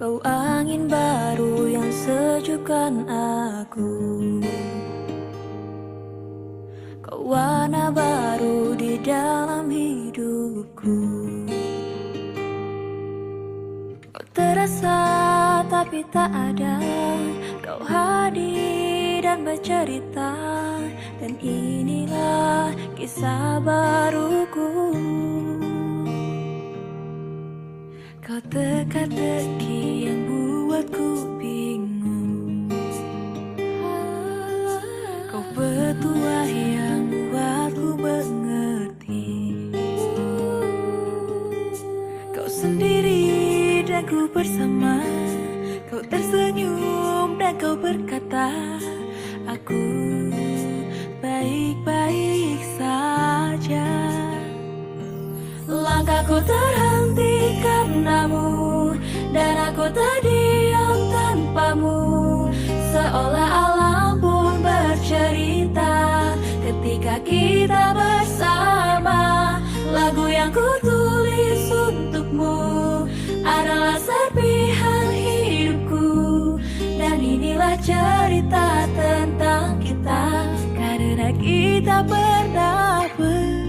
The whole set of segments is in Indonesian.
Kau angin baru yang sejukkan aku, kau warna baru di dalam hidupku. Kau terasa tapi tak ada, kau hadir dan bercerita, dan inilah kisah baruku. Kau teka-teki yang buatku bingung, kau petuah yang buatku mengerti. Kau sendiri dan ku bersama, kau tersenyum dan kau berkata, aku baik-baik saja. Langkahku terhenti karenamu, dan aku terdiam tanpamu, seolah alam pun bercerita ketika kita bersama. Lagu yang ku tulis untukmu adalah serpihan hidupku, dan inilah cerita tentang kita, karena kita pernah bersama.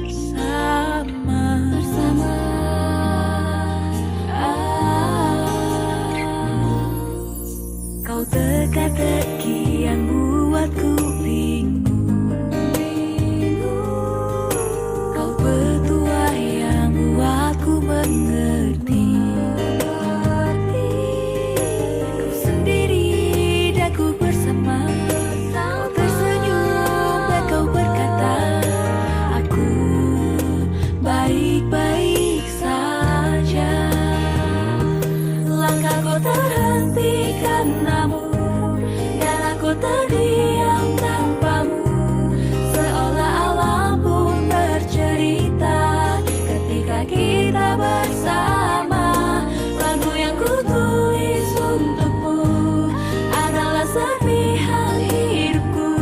Kau teka-teki yang buatku bingung, kau petuah yang buatku mengerti. Kau sendiri dan ku bersama, kau tersenyum dan kau berkata, aku baik-baik saja. Langkahku terhenti karenamu, dan aku terdiam tanpamu, seolah alam pun bercerita ketika kita bersama. Lagu yang ku tulis untukmu adalah serpihan hidupku,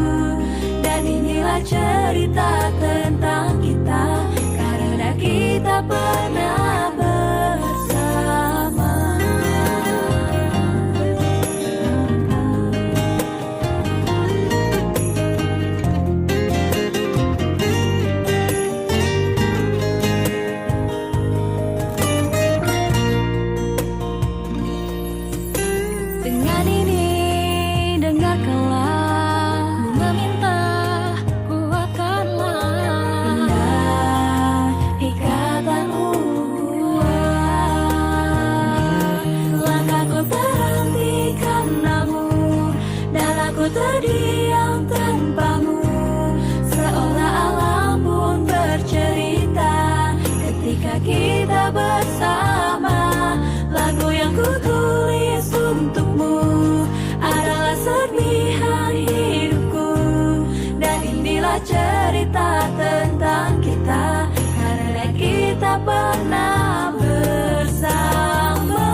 dan inilah cerita tentang kita, karena kita pernah bersama. Dengan ini dengarkanlah, meminta kuatkanlah indah ikatan uang. Langkahku terhenti karenamu, dan aku terdiam tanpamu, seolah alam pun bercerita ketika kita bersama. Lagu yang ku tulis untukmu adalah serpihan hidupku, dan inilah cerita tentang kita, karena kita pernah bersama.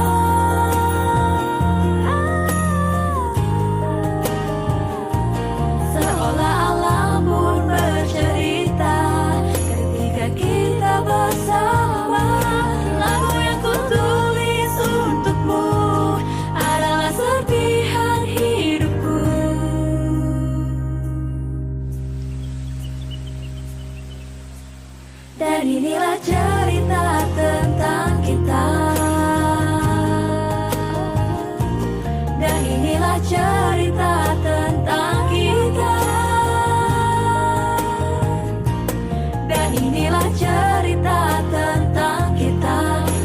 Seolah alam pun bercerita ketika kita bersama. Lagu yang ku tulis untukmu adalah serpihan hidupku. Dan inilah cerita tentang kita, dan inilah cerita tentang kita, dan inilah cerita tentang kita,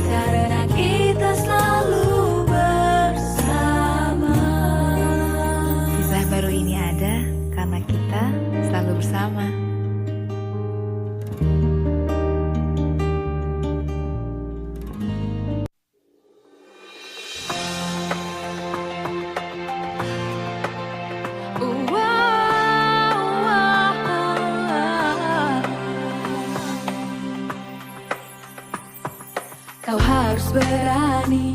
karena kita selalu bersama. Kisah baru ini ada karena kita selalu bersama. Kau harus berani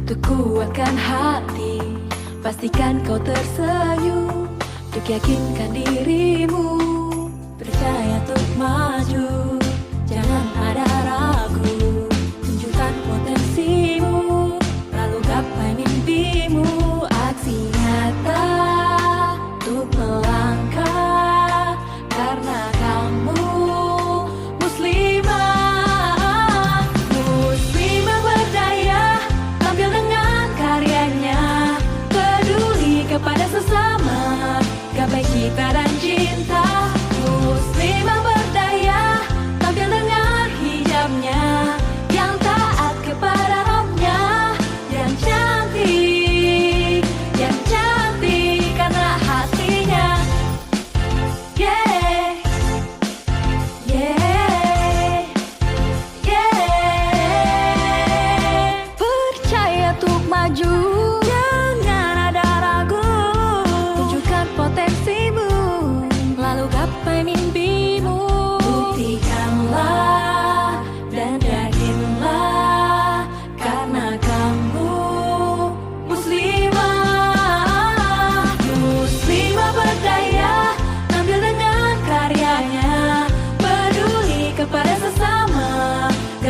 untuk kuatkan hati, pastikan kau tersenyum untuk yakinkan dirimu, percaya untuk maju, jangan ada ragu, tunjukkan potensimu, lalu gapai mimpimu.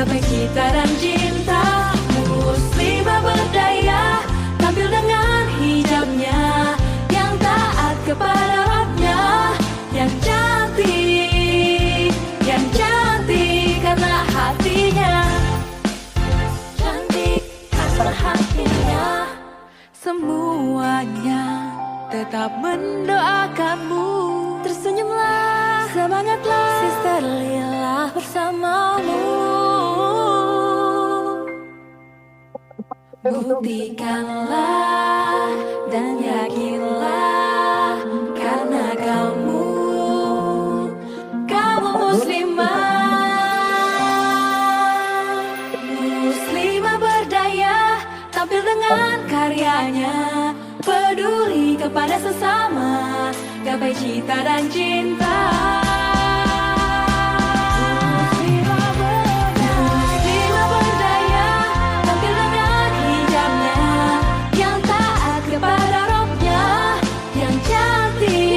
gapai cita dan cinta. Muslimah berdaya, tampil dengan hijabnya, yang taat kepada Rabbnya, yang cantik karena hatinya, cantik karena hatinya. Semuanya tetap mendoakanmu. Tersenyumlah, semangatlah, Sister Lila bersamamu. Buktikanlah dan yakinlah, karena kamu muslimah berdaya, tampil dengan karyanya, peduli kepada sesama, gapai cita dan cinta. Muslimah berdaya, tampil dengan hijabnya, yang taat kepada Rabbnya, yang cantik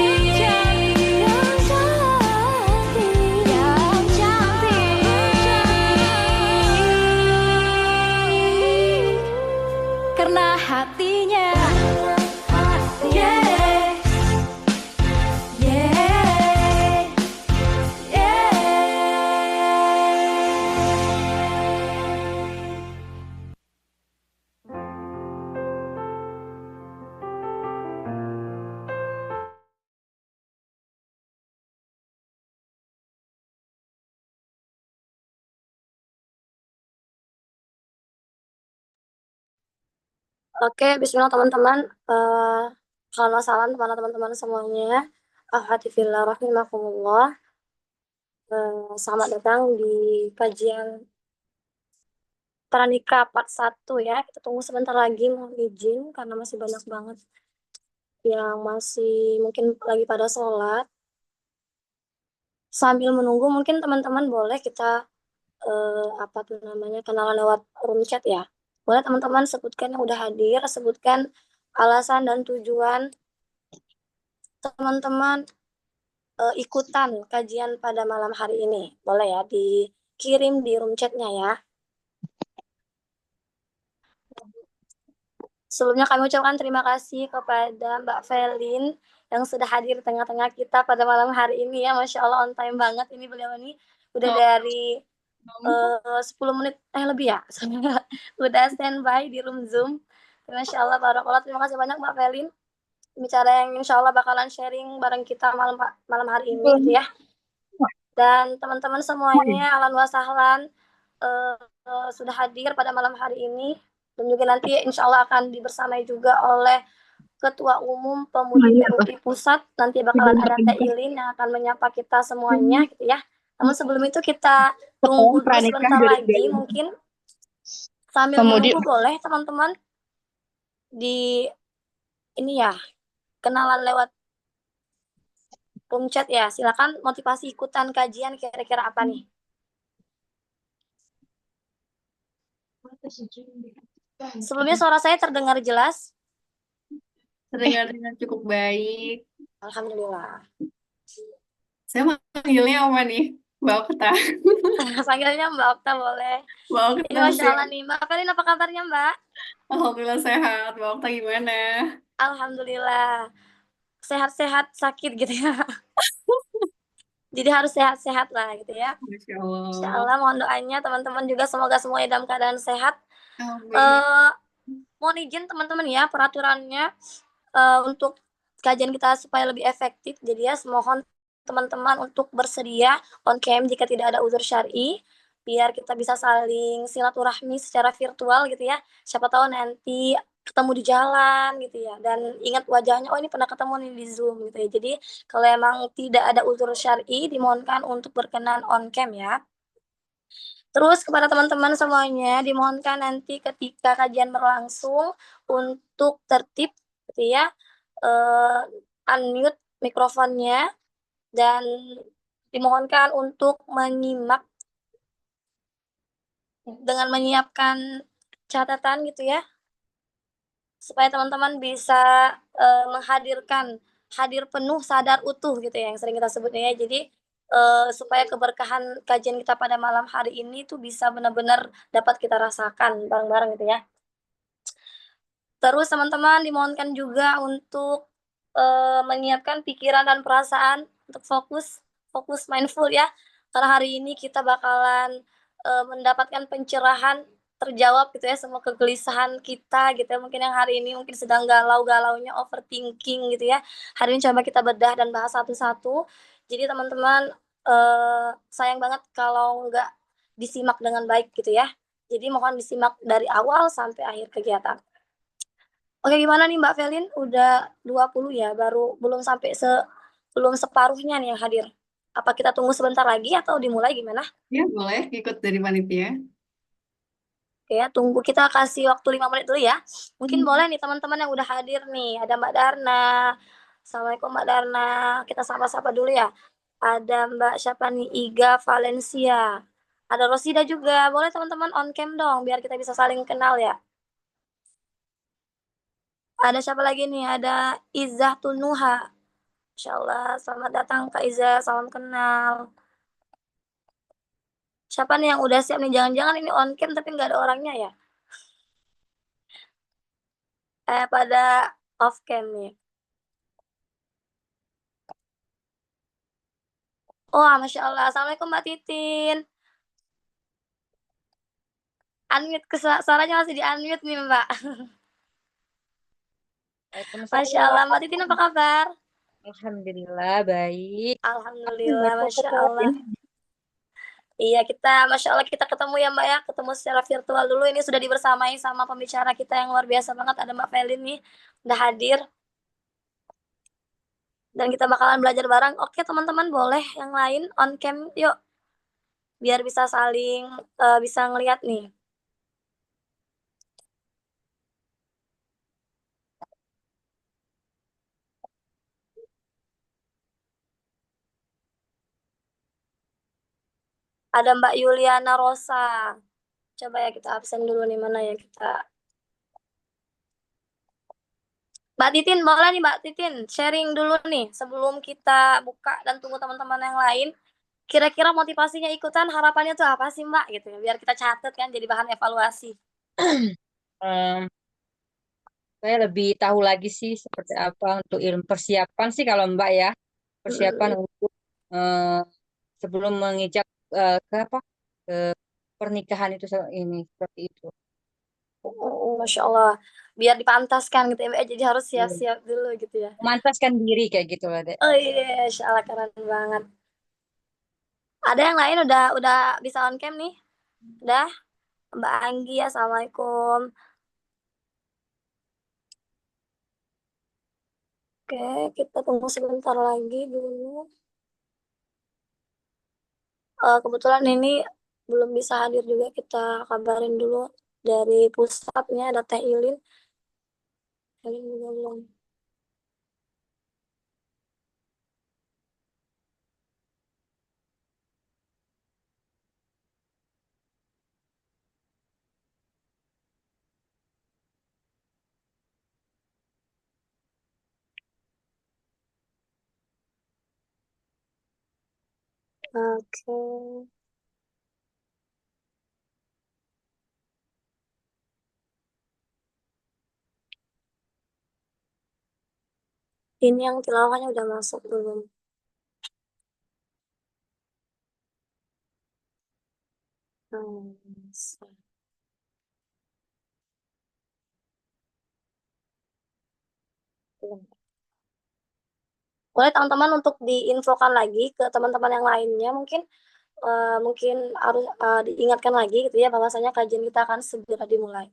karena hatinya. Yeah, yeah, Oke, bismillah teman-teman. Selamat salam kepada teman-teman semuanya. Alhamdulillah, rahimakumullah. Selamat datang di kajian Pranika part 1 ya. Kita tunggu sebentar lagi, mohon izin karena masih banyak banget yang masih mungkin lagi pada sholat. Sambil menunggu mungkin teman-teman boleh kita kenalan lewat room chat ya. Boleh teman-teman sebutkan yang udah hadir, sebutkan alasan dan tujuan teman-teman ikutan kajian pada malam hari ini. Boleh ya, dikirim di room chatnya ya. Sebelumnya kami ucapkan terima kasih kepada Mbak Felin yang sudah hadir di tengah-tengah kita pada malam hari ini ya. Masya Allah, on time banget ini beliau ini. Udah dari 10 menit lebih ya. Udah standby di room Zoom. Masya Allah, barakallah. Terima kasih banyak Mbak Felin. Bicara yang insya Allah bakalan sharing bareng kita malam hari ini gitu ya. Dan teman-teman semuanya, ahlan wa sahlan, sudah hadir pada malam hari ini. Dan juga nanti insya Allah akan dibersamai juga oleh Ketua Umum Pemudi PUI Pusat. Nanti bakalan ada Teh Ilin yang akan menyapa kita semuanya gitu ya. Namun sebelum itu kita tunggu dulu sebentar lagi mungkin. Sambil menunggu boleh teman-teman di ini ya, kenalan lewat room chat ya. Silakan motivasi ikutan kajian kira-kira apa nih? Sebelumnya suara saya terdengar jelas? Terdengar dengan cukup baik. Alhamdulillah. Saya manggilnya apa nih? Mbak Okta. Panggilnya Mbak Okta boleh. Mbak Okta. Ini Masya Allah nih. Mbak Felin, apa kabarnya Mbak? Alhamdulillah sehat. Mbak Okta gimana? Alhamdulillah. Sehat-sehat sakit gitu ya. Jadi harus sehat-sehat lah gitu ya. Masya Allah. Insya Allah mohon doanya teman-teman juga semoga semuanya dalam keadaan sehat. Mohon izin teman-teman ya, peraturannya untuk kajian kita supaya lebih efektif. Jadi ya mohon teman-teman untuk bersedia on cam jika tidak ada uzur syar'i, biar kita bisa saling silaturahmi secara virtual gitu ya. Siapa tahu nanti ketemu di jalan gitu ya, dan ingat wajahnya, oh ini pernah ketemu nih di Zoom gitu ya. Jadi kalau emang tidak ada uzur syar'i, dimohonkan untuk berkenan on cam ya. Terus kepada teman-teman semuanya dimohonkan nanti ketika kajian berlangsung untuk tertib gitu ya, unmute mikrofonnya, dan dimohonkan untuk menyimak dengan menyiapkan catatan gitu ya, supaya teman-teman bisa hadir penuh, sadar utuh gitu ya, yang sering kita sebutnya ya. Jadi supaya keberkahan kajian kita pada malam hari ini tuh bisa benar-benar dapat kita rasakan bareng-bareng gitu ya. Terus teman-teman dimohonkan juga untuk menyiapkan pikiran dan perasaan untuk fokus mindful ya. Karena hari ini kita bakalan mendapatkan pencerahan, terjawab gitu ya semua kegelisahan kita gitu ya. Mungkin yang hari ini mungkin sedang galau-galaunya overthinking gitu ya. Hari ini coba kita bedah dan bahas satu-satu. Jadi teman-teman sayang banget kalau nggak disimak dengan baik gitu ya. Jadi mohon disimak dari awal sampai akhir kegiatan. Oke, gimana nih Mbak Felin? Udah 20 ya, belum separuhnya nih yang hadir. Apa kita tunggu sebentar lagi atau dimulai gimana? Ya, boleh ikut dari panitia. Oke ya, tunggu kita kasih waktu 5 menit dulu ya. Mungkin Hmm. boleh nih teman-teman yang udah hadir nih. Ada Mbak Darna. Assalamualaikum Mbak Darna. Kita sapa-sapa dulu ya. Ada Mbak siapa nih? Iga Valencia. Ada Rosida juga. Boleh teman-teman on cam dong biar kita bisa saling kenal ya. Ada siapa lagi nih? Ada Izzah Tunuha. Insyaallah, selamat datang Kak Iza, salam kenal. Siapa nih yang udah siap nih? Jangan-jangan ini on cam tapi nggak ada orangnya ya? Pada off cam nih. Oh, Masya Allah. Assalamualaikum Mbak Titin. Unmute, suaranya masih di unmute nih Mbak. Masya Allah. Mbak Titin apa Waalaikumsalam. kabar? Alhamdulillah baik. Aku Alhamdulillah, baru Masya ketemu Allah. Iya, Masya Allah kita ketemu ya Mbak ya. Ketemu secara virtual dulu. Ini sudah dibersamai sama pembicara kita yang luar biasa banget. Ada Mbak Felin nih. Udah hadir. Dan kita bakalan belajar bareng. Oke teman-teman, boleh yang lain on cam yuk, biar bisa saling bisa ngelihat nih. Ada Mbak Yuliana Rosa. Coba ya kita absen dulu nih, mana ya kita. Mbak Titin, boleh nih Mbak Titin sharing dulu nih sebelum kita buka dan tunggu teman-teman yang lain. Kira-kira motivasinya ikutan, harapannya tuh apa sih Mbak gitu ya, biar kita catat kan jadi bahan evaluasi. Em, saya lebih tahu lagi sih seperti apa untuk ilmu persiapan sih kalau Mbak ya. Persiapan Hmm, untuk eh, sebelum mengijak ke apa? Ke pernikahan itu ini seperti itu. Masya Allah. Biar dipantaskan gitu ya Mbak, jadi harus Hmm. siap-siap dulu gitu ya. Memantaskan diri kayak gitu lah, Dek. Oh iya, Masya Allah keren banget. Ada yang lain udah bisa on cam nih? Udah? Mbak Anggi, Assalamualaikum. Oke, kita tunggu sebentar lagi dulu. Kebetulan ini belum bisa hadir juga, kita kabarin dulu dari pusatnya ada Teh Ilin. Ilin juga belum. Oke. Ini yang tilawahnya udah masuk belum? Hmm, belum. Boleh teman-teman untuk diinfokan lagi ke teman-teman yang lainnya, mungkin harus diingatkan lagi gitu ya bahwasanya kajian kita akan segera dimulai.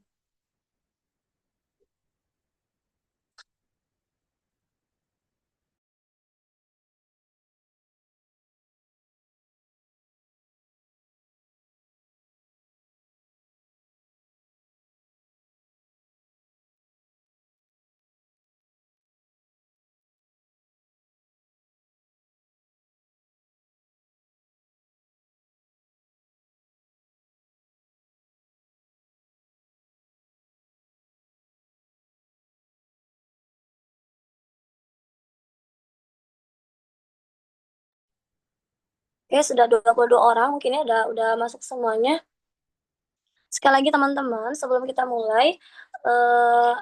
Oke, sudah 22 orang mungkin ya udah masuk semuanya. Sekali lagi teman-teman, sebelum kita mulai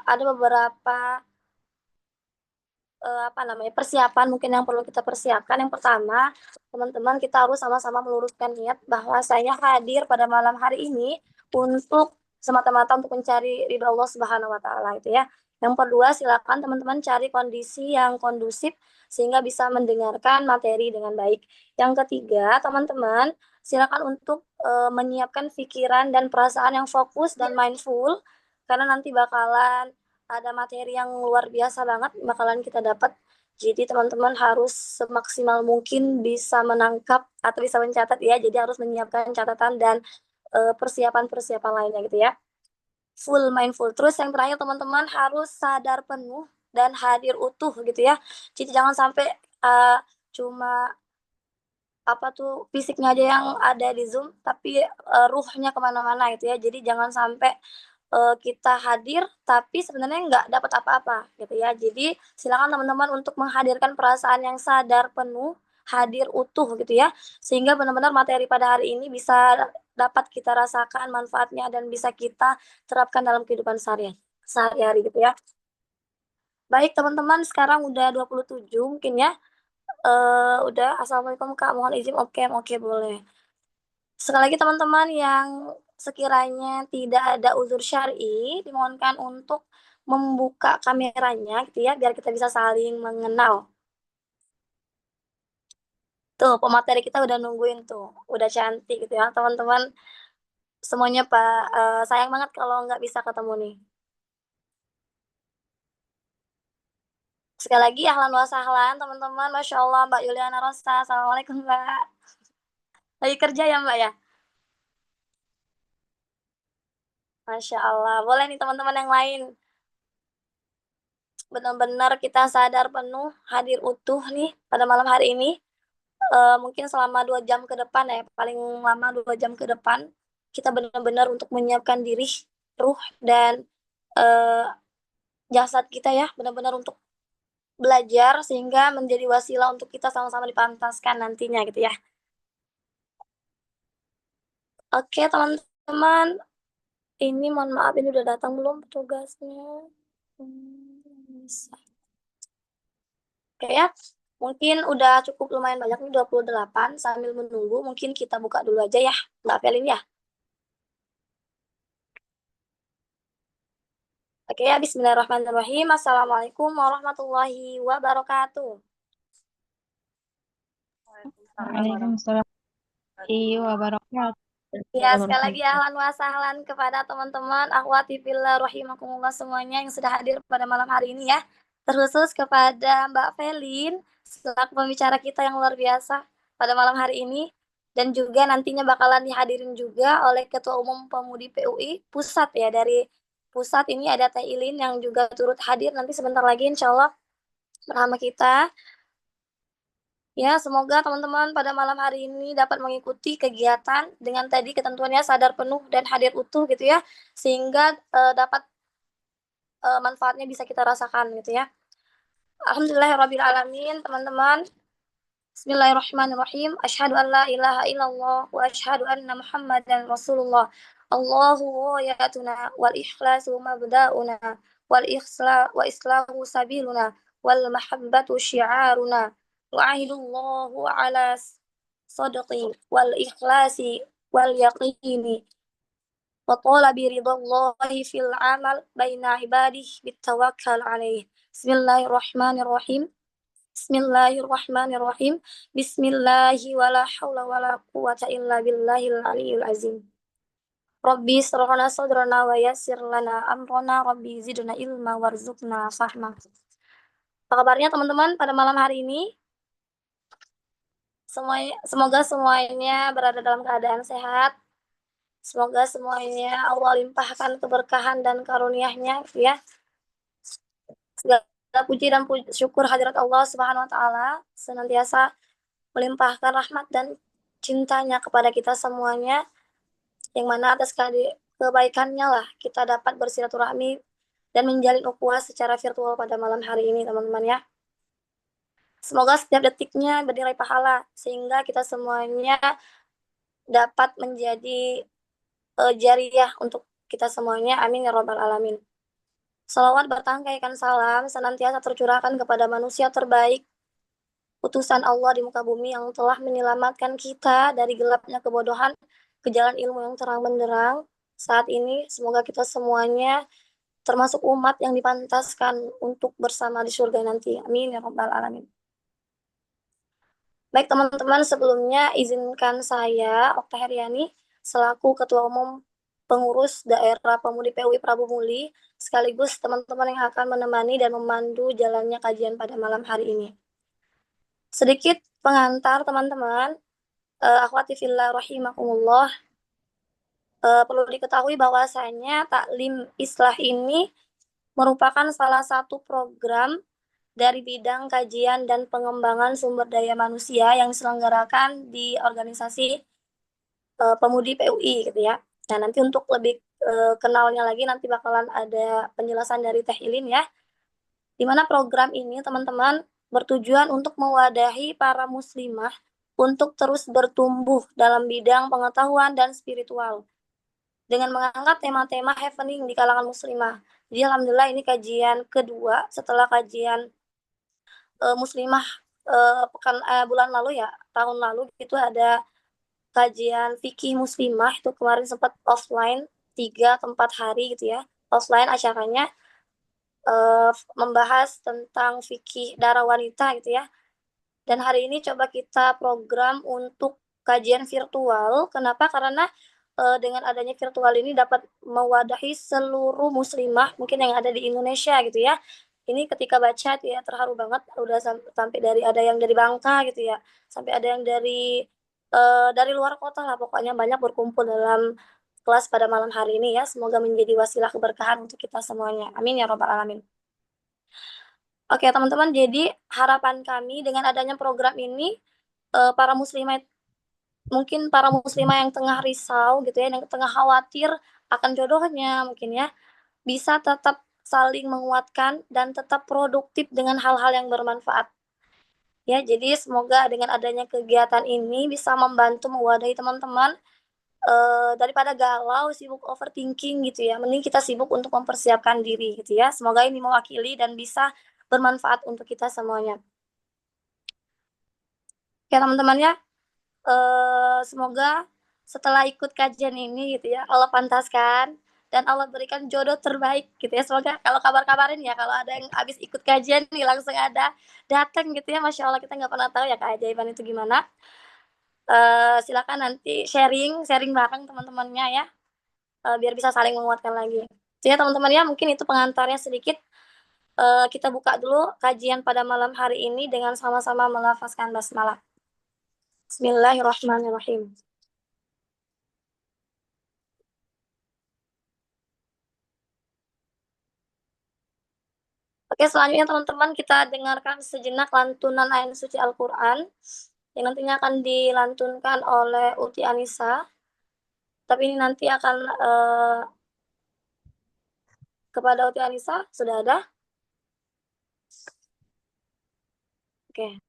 ada beberapa apa namanya, persiapan mungkin yang perlu kita persiapkan. Yang pertama, teman-teman kita harus sama-sama meluruskan niat bahwa saya hadir pada malam hari ini untuk semata-mata untuk mencari ridho Allah Subhanahu wa taala itu ya. Yang kedua, silakan teman-teman cari kondisi yang kondusif sehingga bisa mendengarkan materi dengan baik. Yang ketiga, teman-teman silakan untuk menyiapkan pikiran dan perasaan yang fokus dan mindful karena nanti bakalan ada materi yang luar biasa banget bakalan kita dapat. Jadi teman-teman harus semaksimal mungkin bisa menangkap atau bisa mencatat ya. Jadi harus menyiapkan catatan dan persiapan-persiapan lainnya gitu ya. Full mindful. Terus yang terakhir teman-teman harus sadar penuh dan hadir utuh gitu ya. Jadi jangan sampai cuma apa tuh fisiknya aja yang ada di Zoom, tapi ruhnya kemana-mana gitu ya. Jadi jangan sampai kita hadir tapi sebenarnya nggak dapat apa-apa gitu ya. Jadi silakan teman-teman untuk menghadirkan perasaan yang sadar penuh, hadir utuh gitu ya, sehingga benar-benar materi pada hari ini bisa dapat kita rasakan manfaatnya dan bisa kita terapkan dalam kehidupan sehari-hari gitu ya. Baik teman-teman, sekarang udah 27 mungkin ya. Udah, assalamualaikum Kak, mohon izin, oke boleh. Sekali lagi teman-teman yang sekiranya tidak ada uzur syar'i, dimohonkan untuk membuka kameranya gitu ya, biar kita bisa saling mengenal. Tuh, pemateri kita udah nungguin tuh, udah cantik gitu ya, teman-teman semuanya Pak. Sayang banget kalau nggak bisa ketemu nih. Sekali lagi, ahlan wa sahlan teman-teman, Masya Allah Mbak Yuliana Rosa, Assalamualaikum Mbak. Lagi kerja ya Mbak ya? Masya Allah, boleh nih teman-teman yang lain. Benar-benar kita sadar penuh, hadir utuh nih pada malam hari ini. Mungkin selama 2 jam ke depan ya, paling lama 2 jam ke depan, kita benar-benar untuk menyiapkan diri, ruh, dan uh, jasad kita ya, benar-benar untuk belajar sehingga menjadi wasilah untuk kita sama-sama dipantaskan nantinya gitu ya. Oke teman-teman, ini mohon maaf ini udah datang belum petugasnya? Bisa. Oke ya, mungkin udah cukup lumayan banyak nih 28. Sambil menunggu mungkin kita buka dulu aja ya Mbak Felin ya. Oke ya, bismillahirrahmanirrahim. Assalamualaikum warahmatullahi wabarakatuh. Waalaikumsalam warahmatullahi wabarakatuh. Ya, sekali lagi ahlan wa sahlan kepada teman-teman akhwati fillah rahimakumullah semuanya yang sudah hadir pada malam hari ini ya. Terkhusus kepada Mbak Felin selaku pembicara kita yang luar biasa pada malam hari ini, dan juga nantinya bakalan dihadirin juga oleh Ketua Umum Pemudi PUI Pusat ya, dari Pusat ini ada Teh Ilin yang juga turut hadir nanti sebentar lagi insya Allah bersama kita. Ya, semoga teman-teman pada malam hari ini dapat mengikuti kegiatan dengan tadi ketentuannya sadar penuh dan hadir utuh gitu ya, sehingga dapat manfaatnya bisa kita rasakan gitu ya. Alhamdulillahirabbil alamin, teman-teman. Bismillahirrahmanirrahim. Asyhadu an la ilaha illallah wa asyhadu anna Muhammadan Rasulullah. Allahu yatuna wal ikhlasu mabda'una wal islahu sabiluna wal mahabbatu syi'aruna wa ahidullahu ala sadqi wal ikhlasi wal yaqini wa talabi ridallahi fil amal baina ibadihi bitawakkal alaih. Bismillahirrahmanirrahim. Bismillahirrahmanirrahim. Bismillahi wala haula wala quwata illa billahil aliyil azim. Rabbi syrah sadrana wa yassir lana amrana, Rabbi zidna ilma warzuqna fahma. Apa kabarnya teman-teman pada malam hari ini? Semoga semuanya berada dalam keadaan sehat. Semoga semuanya Allah limpahkan keberkahan dan karunia-Nya ya. Segala puji dan syukur hadirat Allah Subhanahu wa taala senantiasa melimpahkan rahmat dan cintanya kepada kita semuanya, yang mana atas kebaikannya lah kita dapat bersilaturahmi dan menjalin ukhuwah secara virtual pada malam hari ini teman-teman ya. Semoga setiap detiknya bernilai pahala, sehingga kita semuanya dapat menjadi jariah untuk kita semuanya. Amin ya robbal alamin. Salawat bertangkaikan salam senantiasa tercurahkan kepada manusia terbaik, utusan Allah di muka bumi yang telah menyelamatkan kita dari gelapnya kebodohan ke jalan ilmu yang terang benderang. Saat ini semoga kita semuanya termasuk umat yang dipantaskan untuk bersama di surga nanti. Amin ya rabbal alamin. Baik teman-teman, sebelumnya izinkan saya, Okta Heriani, selaku Ketua Umum Pengurus Daerah Pemudi PUI Prabu Muli, sekaligus teman-teman yang akan menemani dan memandu jalannya kajian pada malam hari ini. Sedikit pengantar teman-teman, akhwati fillah rahimakumullah, perlu diketahui bahwasanya taklim islah ini merupakan salah satu program dari bidang kajian dan pengembangan sumber daya manusia yang diselenggarakan di organisasi Pemudi PUI gitu ya. Nah, nanti untuk lebih kenalnya lagi nanti bakalan ada penjelasan dari Teh Ilin ya. Di mana program ini teman-teman bertujuan untuk mewadahi para muslimah untuk terus bertumbuh dalam bidang pengetahuan dan spiritual dengan mengangkat tema-tema happening di kalangan muslimah. Jadi alhamdulillah ini kajian kedua setelah kajian muslimah bulan lalu ya, tahun lalu itu ada kajian fikih muslimah, itu kemarin sempat offline 3 ke 4 hari gitu ya, offline acaranya, membahas tentang fikih darah wanita gitu ya. Dan hari ini coba kita program untuk kajian virtual. Kenapa? Karena dengan adanya virtual ini dapat mewadahi seluruh muslimah mungkin yang ada di Indonesia gitu ya. Ini ketika baca ya terharu banget, udah sampai dari ada yang dari Bangka gitu ya, sampai ada yang dari luar kota lah, pokoknya banyak berkumpul dalam kelas pada malam hari ini ya. Semoga menjadi wasilah keberkahan untuk kita semuanya. Amin ya robbal alamin. Oke teman-teman, jadi harapan kami dengan adanya program ini, para muslimah mungkin para muslimah yang tengah risau gitu ya, yang tengah khawatir akan jodohnya mungkin ya, bisa tetap saling menguatkan dan tetap produktif dengan hal-hal yang bermanfaat. Ya, jadi semoga dengan adanya kegiatan ini bisa membantu mewadahi teman-teman, daripada galau, sibuk overthinking gitu ya, mending kita sibuk untuk mempersiapkan diri gitu ya. Semoga ini mewakili dan bisa bermanfaat untuk kita semuanya. Oke teman-teman ya, semoga setelah ikut kajian ini gitu ya, Allah pantaskan dan Allah berikan jodoh terbaik gitu ya. Semoga kalau kabar-kabarin ya, kalau ada yang habis ikut kajian nih langsung ada datang gitu ya, Masya Allah kita nggak pernah tahu ya keajaiban itu gimana. Silakan nanti sharing bareng teman-temannya ya, biar bisa saling menguatkan lagi. Jadi ya teman-teman ya, mungkin itu pengantarnya sedikit. Kita buka dulu kajian pada malam hari ini dengan sama-sama melafazkan basmalah. Bismillahirrahmanirrahim. Oke, selanjutnya teman-teman kita dengarkan sejenak lantunan ayat suci Al-Quran yang nantinya akan dilantunkan oleh Uti Anissa. Tapi ini nanti akan kepada Uti Anissa, sudah ada? Oke.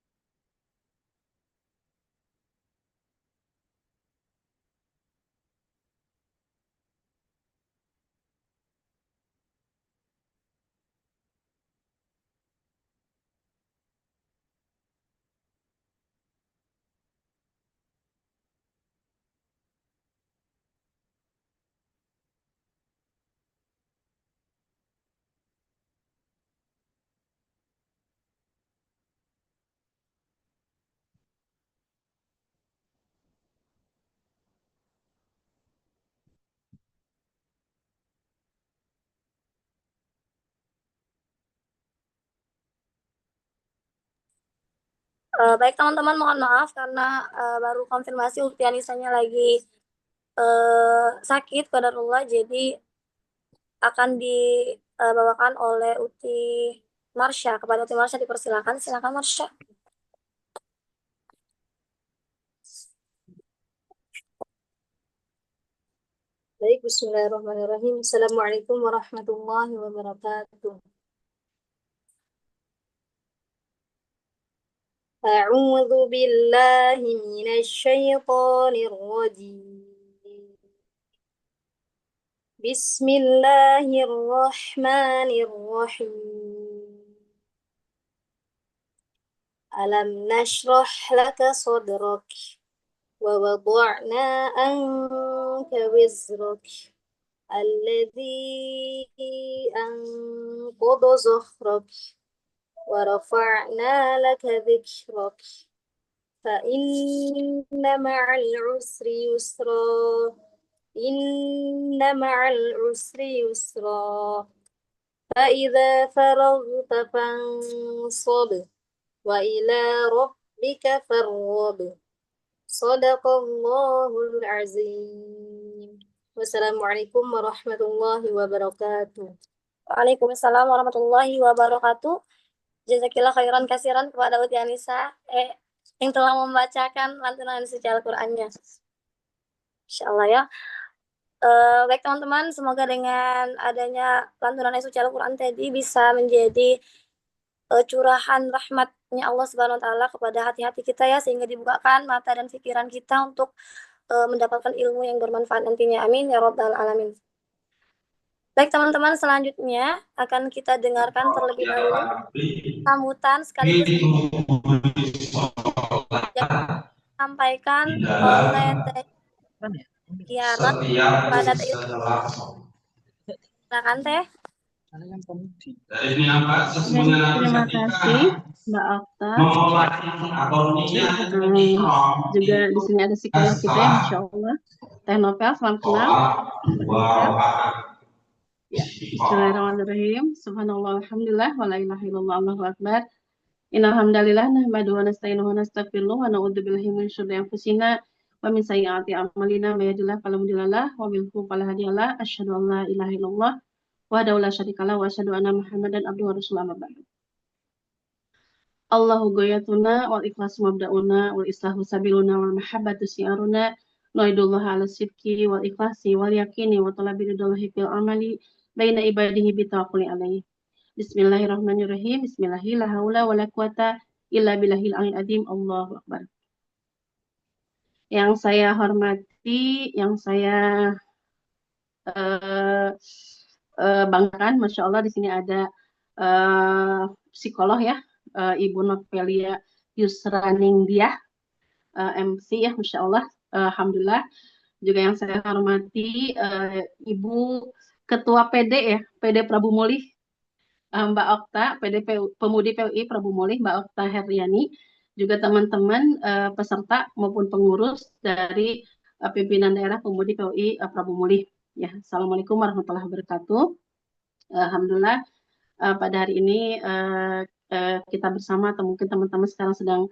Baik teman-teman, mohon maaf karena baru konfirmasi Uti Anissanya lagi sakit qadarullah, jadi akan dibawakan oleh Uti Marsha. Kepada Uti Marsha dipersilakan. Silakan Marsha. Baik, bismillahirrahmanirrahim. Assalamualaikum warahmatullahi wabarakatuh. أعوذ بالله من الشيطان الرجيم بسم الله الرحمن الرحيم ألم نشرح لك صدرك ووضعنا عنك وزرك الذي أنقض ظهرك ورفعنا لك ذكرك فإن مع العسر يسرا إن مع العسر يسرا فإذا فرغت فانصب وإلى ربك فارغب صدق الله العظيم والسلام عليكم ورحمة الله وبركاته. Waalaikumsalam warahmatullahi wabarakatuh. Jazakillah khairan kasiran kepada Uti Anissa yang telah membacakan lantunan suci Al-Qur'annya. Insyaallah ya. Baik teman-teman, semoga dengan adanya lantunan suci Al-Qur'an tadi bisa menjadi curahan rahmatnya Allah Subhanahu wa taala kepada hati-hati kita ya, sehingga dibukakan mata dan pikiran kita untuk mendapatkan ilmu yang bermanfaat nantinya. Amin ya rabbal alamin. Baik teman-teman, selanjutnya akan kita dengarkan terlebih dahulu sambutan sekaligus yang disampaikan oleh Tiara pada silakan Teh. Terima kasih Mbak Okta. Juga di sini ada psikolog kita ya, Masya Allah. Teh Novel, salam kenal. Ya, bismillahirrahmanirrahim. Subhanallah, alhamdulillah, wa la ilaha illallah, Allahu akbar. Innal hamdalillah nahmaduhu wa nasta'inuhu wa nastaghfiruh wa na'udzu billahi min syururi anfusina wa min sayyiati a'malina may yahdihillahu fala mudilla lahu wa may yudlil fala hadiya lahu. Asyhadu an la ilaha illallah wahdahu la syarika lahu wa asyhadu anna Muhammadan abduhu wa rasuluhu amma ba'du. Allahu ghayatuna wal ikhlasu mabda'una wal islahu sabiluna wal mahabbatu si'aruna nu'idullaha ala sidqi wal ikhlasi wal yaqini wa talabi ridallahi fil amali baina ibadihi bitawakkuli alaihi. Bismillahirrahmanirrahim. Bismillahi la haula wa la quwata illa billahil aliyil azim. Allahu akbar. Yang saya hormati, yang saya banggakan, Masya Allah, di sini ada psikolog ya, Ibu Novelia Yusraningdiah, MC ya, Masya Allah, Alhamdulillah. Juga yang saya hormati Ibu Ketua PD ya, PD Prabu Mulih, Mbak Okta, PD Pemudi PUI Prabu Mulih, Mbak Okta Heriani, juga teman-teman peserta maupun pengurus dari pimpinan daerah Pemudi PUI Prabu Mulih. Ya, Assalamualaikum warahmatullahi wabarakatuh. Alhamdulillah pada hari ini kita bersama atau mungkin teman-teman sekarang sedang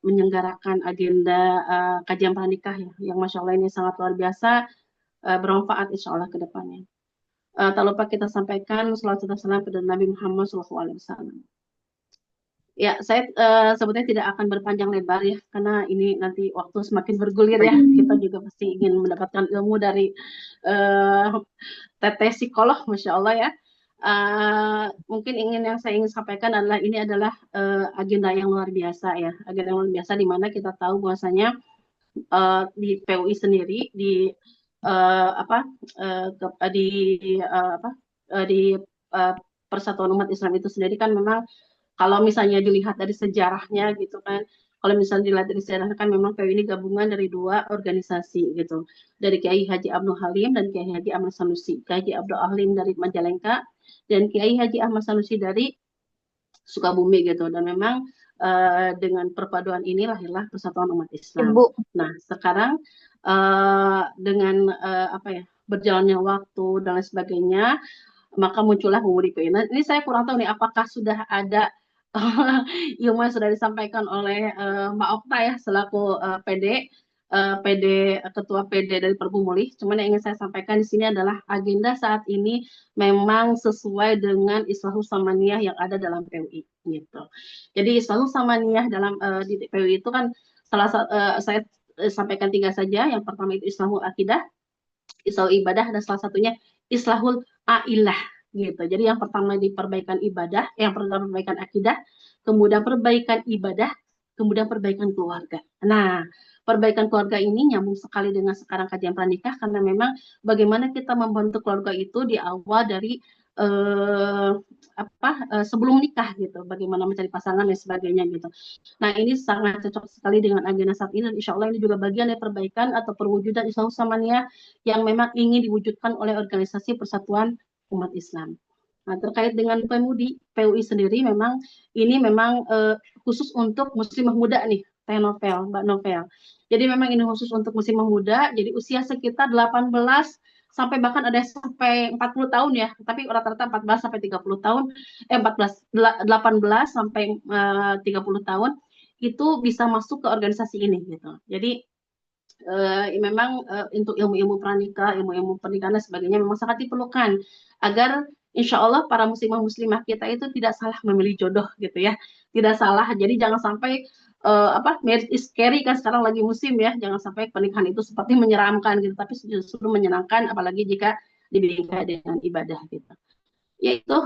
menyelenggarakan agenda kajian pranikah ya, yang Masya Allah ini sangat luar biasa, bermanfaat insya Allah ke depannya. Tak lupa kita sampaikan salawat serta salam kepada Nabi Muhammad SAW. Ya, saya sebetulnya tidak akan berpanjang lebar ya, karena ini nanti waktu semakin bergulir ya. Kita juga pasti ingin mendapatkan ilmu dari teteh psikolog, Masya Allah ya. Mungkin yang saya ingin sampaikan adalah ini adalah agenda yang luar biasa ya, agenda yang luar biasa di mana kita tahu bahwasanya di PUI sendiri di Persatuan Umat Islam itu sendiri kan memang kalau misalnya dilihat dari sejarahnya gitu kan, kalau misalnya dilihat dari sejarahnya kan memang PUI ini gabungan dari dua organisasi gitu, dari Kiai Haji Abdul Halim dan Kiai Haji Ahmad Sanusi. Kiai Haji Abdul Halim dari Majalengka dan Kiai Haji Ahmad Sanusi dari Sukabumi gitu. Dan memang dengan perpaduan ini lahirlah Persatuan Umat Islam. Ibu. Nah sekarang dengan berjalannya waktu dan lain sebagainya, maka muncullah Pemudi PUI. Nah, ini saya kurang tahu nih apakah sudah ada ilmu yang sudah disampaikan oleh Mbak Okta ya selaku Ketua PD dari Prabu Mulih. Cuman yang ingin saya sampaikan di sini adalah agenda saat ini memang sesuai dengan Islahus Samaniyah yang ada dalam PUI gitu. Jadi Islahus Samaniyah dalam di PUI itu kan saya sampaikan 3 saja. Yang pertama itu Islahul Akidah, Islahul Ibadah, dan salah satunya Islahul Ailah gitu. Jadi yang pertama diperbaikan ibadah, yang pertama perbaikan akidah, kemudian perbaikan ibadah, kemudian perbaikan keluarga. Nah, perbaikan keluarga ini nyambung sekali dengan sekarang kajian pranikah karena memang bagaimana kita membantu keluarga itu di awal dari sebelum nikah gitu, bagaimana mencari pasangan dan sebagainya gitu. Nah, ini sangat cocok sekali dengan agenda saat ini dan insya Allah ini juga bagian dari perbaikan atau perwujudan Islam Samaniyah yang memang ingin diwujudkan oleh Organisasi Persatuan Umat Islam. Nah, terkait dengan PMUDI, PUI sendiri memang ini memang khusus untuk muslimah muda nih, Teh Novel, Mbak Novel. Jadi memang ini khusus untuk muslimah muda, jadi usia sekitar 18 sampai bahkan ada sampai 40 tahun ya, tapi rata-rata 14 sampai 30 tahun, 18 sampai 30 tahun itu bisa masuk ke organisasi ini gitu. Jadi memang untuk ilmu-ilmu pranikah, ilmu-ilmu pernikahan dan sebagainya memang sangat diperlukan agar insya Allah para muslimah-muslimah kita itu tidak salah memilih jodoh gitu ya, tidak salah. Jadi jangan sampai marriage is scary kan sekarang lagi musim ya, jangan sampai pernikahan itu seperti menyeramkan gitu, tapi justru menyenangkan apalagi jika dibimbing dengan ibadah gitu. Yaitu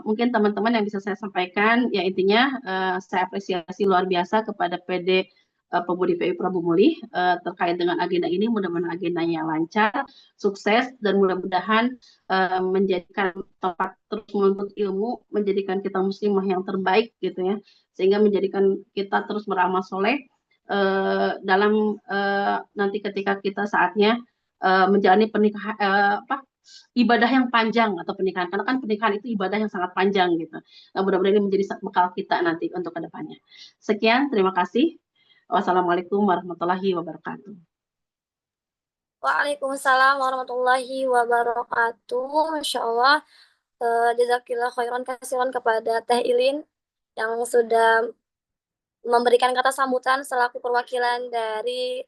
mungkin teman-teman yang bisa saya sampaikan ya intinya saya apresiasi luar biasa kepada PD Pemudi PU Prabu Muli terkait dengan agenda ini, mudah-mudahan agendanya lancar, sukses dan mudah-mudahan menjadikan tempat terus menuntut ilmu, menjadikan kita muslimah yang terbaik gitu ya, sehingga menjadikan kita terus beramal soleh dalam nanti ketika kita saatnya menjalani pernikahan ibadah yang panjang atau pernikahan, karena kan pernikahan itu ibadah yang sangat panjang gitu. Nah, mudah-mudahan ini menjadi bekal kita nanti untuk kedepannya. Sekian, terima kasih. Wassalamualaikum warahmatullahi wabarakatuh. Waalaikumsalam warahmatullahi wabarakatuh. Masya Allah. Jazakillah khairan kasihan kepada Teh Ilin yang sudah memberikan kata sambutan selaku perwakilan dari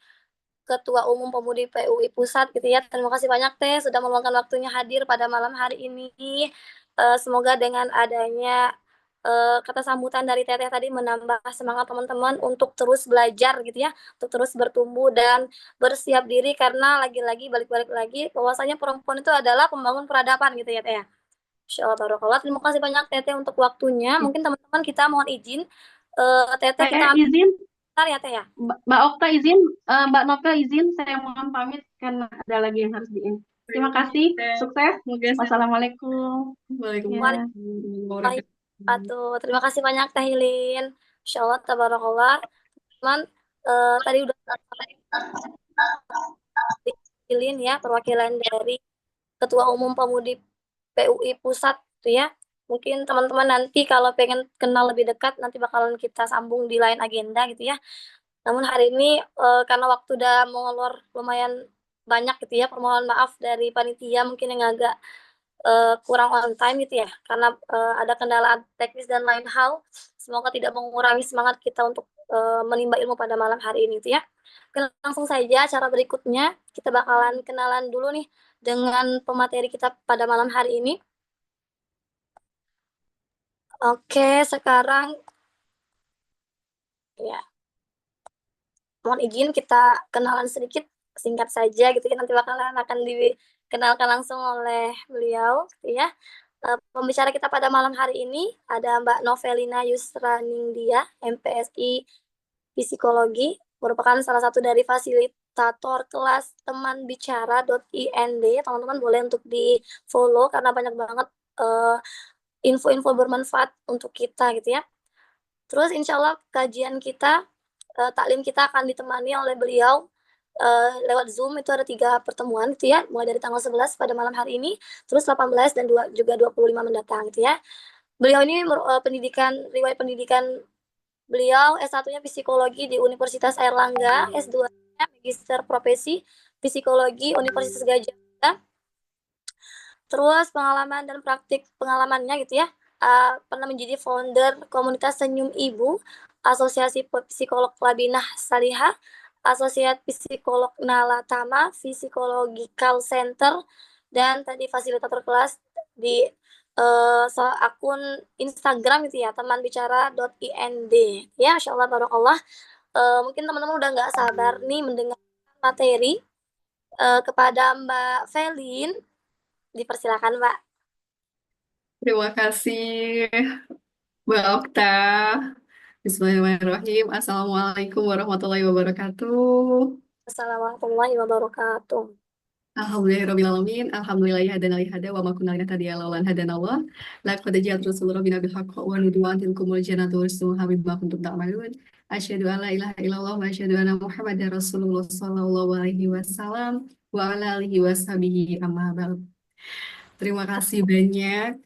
Ketua Umum Pemudi PUI Pusat gitu ya. Terima kasih banyak Teh sudah meluangkan waktunya hadir pada malam hari ini. Semoga dengan adanya kata sambutan dari Teteh tadi menambah semangat teman-teman untuk terus belajar gitu ya, untuk terus bertumbuh dan bersiap diri karena lagi-lagi balik-balik lagi bahwasanya perempuan itu adalah pembangun peradaban gitu ya Teh ya. Insya Allah. Terima kasih banyak Teteh untuk waktunya. Mungkin teman-teman kita mohon izin Teteh kita ambil izin bentar ya Teh ya. Mbak Okta izin, Mbak Novel izin, saya mohon pamit karena ada lagi yang harus diin. Terima kasih, sukses. Wassalamualaikum. Waalaikumsalam. Terima kasih banyak Teh Hilin. Insya Allah, tabarakallah. Teman, tadi udah Hilin ya, perwakilan dari Ketua Umum Pemudi PUI Pusat tuh ya. Mungkin teman-teman nanti kalau pengen kenal lebih dekat, nanti bakalan kita sambung di lain agenda gitu ya. Namun hari ini karena waktu udah molor lumayan banyak gitu ya, permohonan maaf dari panitia mungkin yang agak kurang on time gitu ya, karena ada kendala teknis dan lain hal. Semoga tidak mengurangi semangat kita untuk menimba ilmu pada malam hari ini gitu ya. Oke, langsung saja cara berikutnya kita bakalan kenalan dulu nih dengan pemateri kita pada malam hari ini. Oke, sekarang ya mohon izin kita kenalan sedikit singkat saja gitu ya, nanti bakalan akan dikenalkan langsung oleh beliau gitu ya. Pembicara kita pada malam hari ini ada Mbak Novelina Yusraningdia, MPSI Psikologi, merupakan salah satu dari fasilitator kelas teman bicara.ind. Teman-teman boleh untuk di follow karena banyak banget info-info bermanfaat untuk kita gitu ya. Terus insya Allah kajian kita, taklim kita akan ditemani oleh beliau lewat Zoom. Itu ada 3 pertemuan gitu ya, mulai dari tanggal 11 pada malam hari ini, terus 18 dan juga 25 mendatang gitu ya. Beliau ini riwayat pendidikan beliau S1-nya psikologi di Universitas Airlangga, S2-nya Magister Profesi Psikologi Universitas Gadjah Mada. Terus pengalaman dan praktik pengalamannya gitu ya, pernah menjadi founder komunitas Senyum Ibu, Asosiasi Psikolog Labinah Salihah, Asosiat Psikolog Nalatama, Psikological Center, dan tadi fasilitator kelas di akun Instagram gitu ya, temanbicara.ind. Ya, Masya Allah, barakallah. Mungkin teman-teman udah nggak sabar nih mendengar materi kepada Mbak Felin. Dipersilakan, Mbak. Terima kasih Mbak Okta. Bismillahirrahmanirrahim. Assalamualaikum warahmatullahi wabarakatuh. Assalamualaikum warahmatullahi wabarakatuh. Alhamdulillahirrahmanirrahim. Alhamdulillah hadana li hada wa ma kunna linahtadiya laulan hadanallah. Laqad ja'at rasulur rabbina bil haqq wa nuduwan tilkumul jannatu ursuha bima kuntum ta'malun. Asyhadu an la ilaha illallah wa asyhadu anna Muhammadar Rasulullah sallallahu alaihi wasallam wa ala alihi washabihi amma ba'd. Terima kasih banyak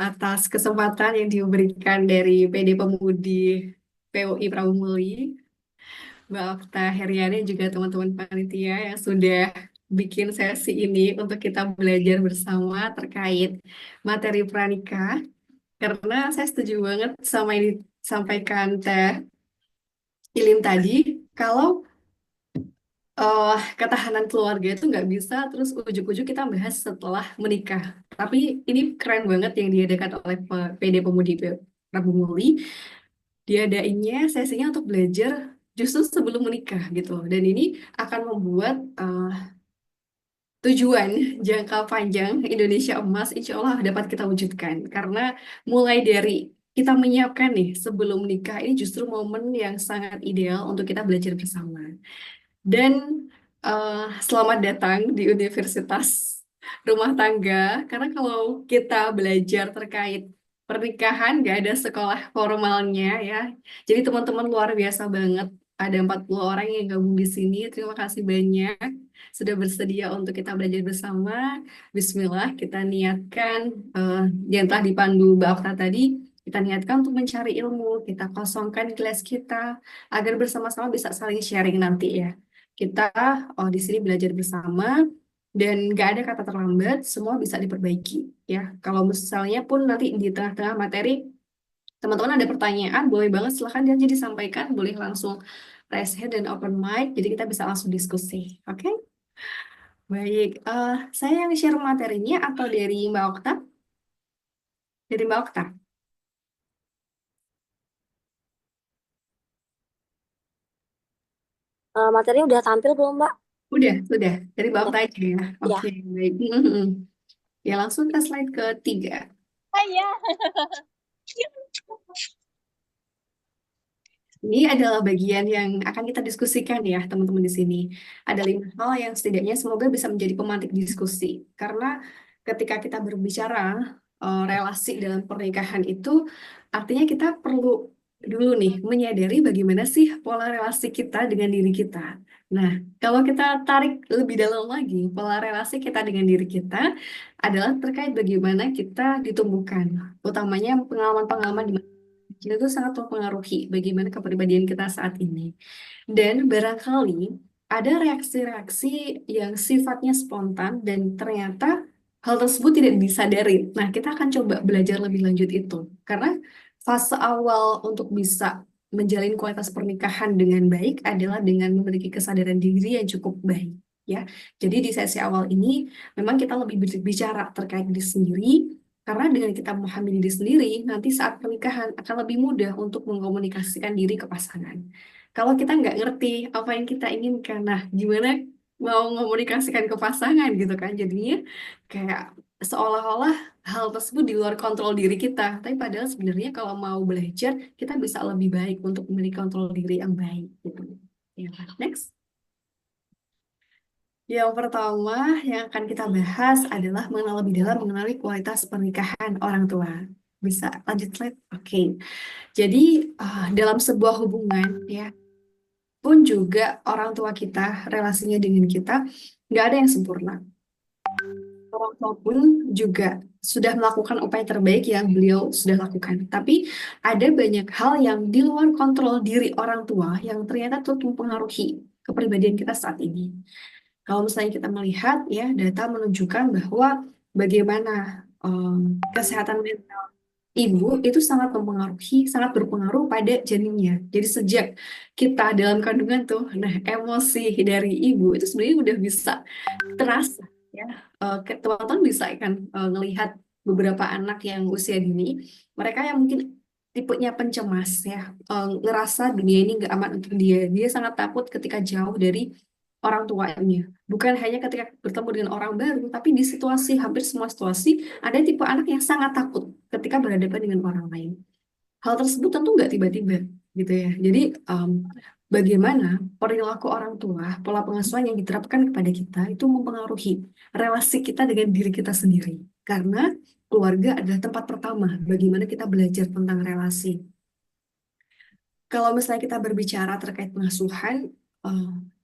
atas kesempatan yang diberikan dari PD Pemudi PUI Pramuli, Mbak Okta Heriani, juga teman-teman panitia yang sudah bikin sesi ini untuk kita belajar bersama terkait materi pranikah. Karena saya setuju banget sama yang disampaikan Teh Ilin tadi, kalau ketahanan keluarga itu nggak bisa terus ujuk-ujuk kita bahas setelah menikah. Tapi ini keren banget yang diadakan oleh PD Pemudi Prabu Muli. Diadainnya sesinya untuk belajar justru sebelum menikah gitu. Dan ini akan membuat tujuan jangka panjang Indonesia Emas insya Allah dapat kita wujudkan. Karena mulai dari kita menyiapkan nih sebelum nikah ini justru momen yang sangat ideal untuk kita belajar bersama. Dan selamat datang di Universitas Rumah Tangga, karena kalau kita belajar terkait pernikahan, nggak ada sekolah formalnya ya. Jadi teman-teman luar biasa banget. Ada 40 orang yang gabung di sini. Terima kasih banyak sudah bersedia untuk kita belajar bersama. Bismillah, kita niatkan yang telah dipandu Mbak Okta tadi. Kita niatkan untuk mencari ilmu, kita kosongkan kelas kita agar bersama-sama bisa saling sharing nanti ya. Kita di sini belajar bersama dan nggak ada kata terlambat, semua bisa diperbaiki ya. Kalau misalnya pun nanti di tengah-tengah materi teman-teman ada pertanyaan, boleh banget silahkan dia jadi sampaikan, boleh langsung raise hand dan open mic, jadi kita bisa langsung diskusi. Oke? Baik, saya yang share materinya atau dari Mbak Okta? Dari Mbak Okta. Materinya udah tampil belum, Mbak? Sudah. Dari Mbak Okta aja ya. Ya. Oke, baik. Ya, langsung ke slide ketiga. Ini adalah bagian yang akan kita diskusikan ya, teman-teman di sini. Ada 5 hal yang setidaknya semoga bisa menjadi pemantik diskusi. Karena ketika kita berbicara relasi dalam pernikahan itu, artinya kita perlu dulu nih menyadari bagaimana sih pola relasi kita dengan diri kita. Nah, kalau kita tarik lebih dalam lagi, pola relasi kita dengan diri kita adalah terkait bagaimana kita ditumbuhkan, utamanya pengalaman-pengalaman di kita itu sangat mempengaruhi bagaimana kepribadian kita saat ini. Dan barangkali ada reaksi-reaksi yang sifatnya spontan dan ternyata hal tersebut tidak disadari. Nah, kita akan coba belajar lebih lanjut itu. Karena fase awal untuk bisa menjalin kualitas pernikahan dengan baik adalah dengan memiliki kesadaran diri yang cukup baik. Ya, jadi di sesi awal ini memang kita lebih berbicara terkait diri sendiri, karena dengan kita memahami diri sendiri, nanti saat pernikahan akan lebih mudah untuk mengkomunikasikan diri ke pasangan. Kalau kita nggak ngerti apa yang kita inginkan, nah gimana mau komunikasikan ke pasangan gitu kan? Jadinya kayak seolah-olah hal tersebut di luar kontrol diri kita. Tapi padahal sebenarnya kalau mau belajar, kita bisa lebih baik untuk memiliki kontrol diri yang baik gitu. Ya, next. Yang pertama yang akan kita bahas adalah mengenal lebih dalam mengenali kualitas pernikahan orang tua. Bisa lanjut slide? Oke. Jadi dalam sebuah hubungan ya, pun juga orang tua kita, relasinya dengan kita, nggak ada yang sempurna. Orang tua pun juga sudah melakukan upaya terbaik yang beliau sudah lakukan. Tapi ada banyak hal yang di luar kontrol diri orang tua yang ternyata turut mempengaruhi kepribadian kita saat ini. Kalau misalnya kita melihat ya, data menunjukkan bahwa bagaimana kesehatan mental ibu itu sangat mempengaruhi, sangat berpengaruh pada janinnya. Jadi sejak kita dalam kandungan tuh, nah emosi dari ibu itu sebenarnya udah bisa terasa ya. Teman-teman bisa kan ngelihat beberapa anak yang usia dini, mereka yang mungkin tipenya pencemas ya, ngerasa dunia ini nggak aman untuk dia. Dia sangat takut ketika jauh dari orang tuanya. Bukan hanya ketika bertemu dengan orang baru, tapi di situasi, hampir semua situasi, ada tipe anak yang sangat takut ketika berhadapan dengan orang lain. hal tersebut tentu nggak tiba-tiba gitu ya. Jadi bagaimana perilaku orang tua, pola pengasuhan yang diterapkan kepada kita itu mempengaruhi relasi kita dengan diri kita sendiri. Karena keluarga adalah tempat pertama bagaimana kita belajar tentang relasi. Kalau misalnya kita berbicara terkait pengasuhan,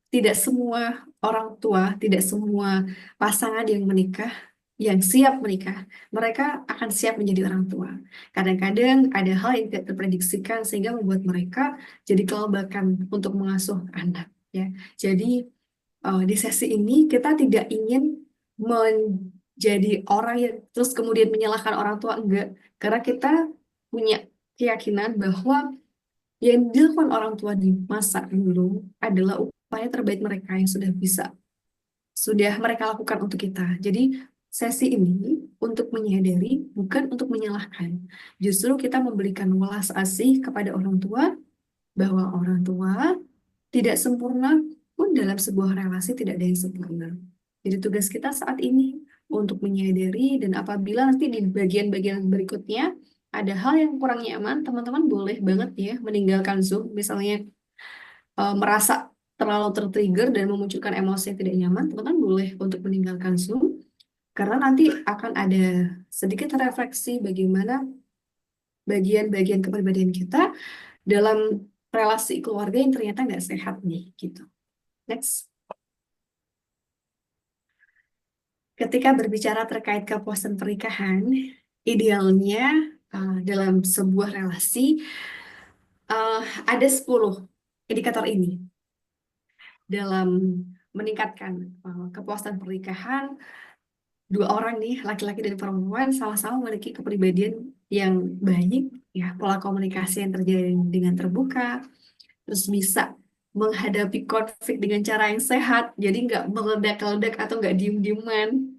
tidak semua orang tua, tidak semua pasangan yang menikah, yang siap menikah, mereka akan siap menjadi orang tua. Kadang-kadang ada hal yang tidak terprediksikan sehingga membuat mereka jadi kelabakan untuk mengasuh anak. Ya, jadi di sesi ini kita tidak ingin menjadi orang yang terus kemudian menyalahkan orang tua, enggak. Karena kita punya keyakinan bahwa yang dilakukan orang tua di masa dulu adalah upaya terbaik mereka yang sudah mereka lakukan untuk kita. Jadi sesi ini untuk menyadari bukan untuk menyalahkan. Justru kita memberikan welas asih kepada orang tua bahwa orang tua tidak sempurna pun dalam sebuah relasi tidak ada yang sempurna. Jadi tugas kita saat ini untuk menyadari dan apabila nanti di bagian-bagian berikutnya ada hal yang kurang nyaman, teman-teman boleh banget ya meninggalkan Zoom. Misalnya merasa terlalu tertrigger dan memunculkan emosi yang tidak nyaman, teman-teman boleh untuk meninggalkan Zoom. Karena nanti akan ada sedikit refleksi bagaimana bagian-bagian kepribadian kita dalam relasi keluarga yang ternyata nggak sehat nih, gitu. Next. Ketika berbicara terkait kepuasan pernikahan, idealnya dalam sebuah relasi ada 10 indikator ini dalam meningkatkan kepuasan pernikahan. Dua orang nih, laki-laki dan perempuan, sama-sama memiliki kepribadian yang baik, ya, pola komunikasi yang terjadi dengan terbuka, terus bisa menghadapi konflik dengan cara yang sehat, jadi nggak meledak-ledak atau nggak diem-dieman.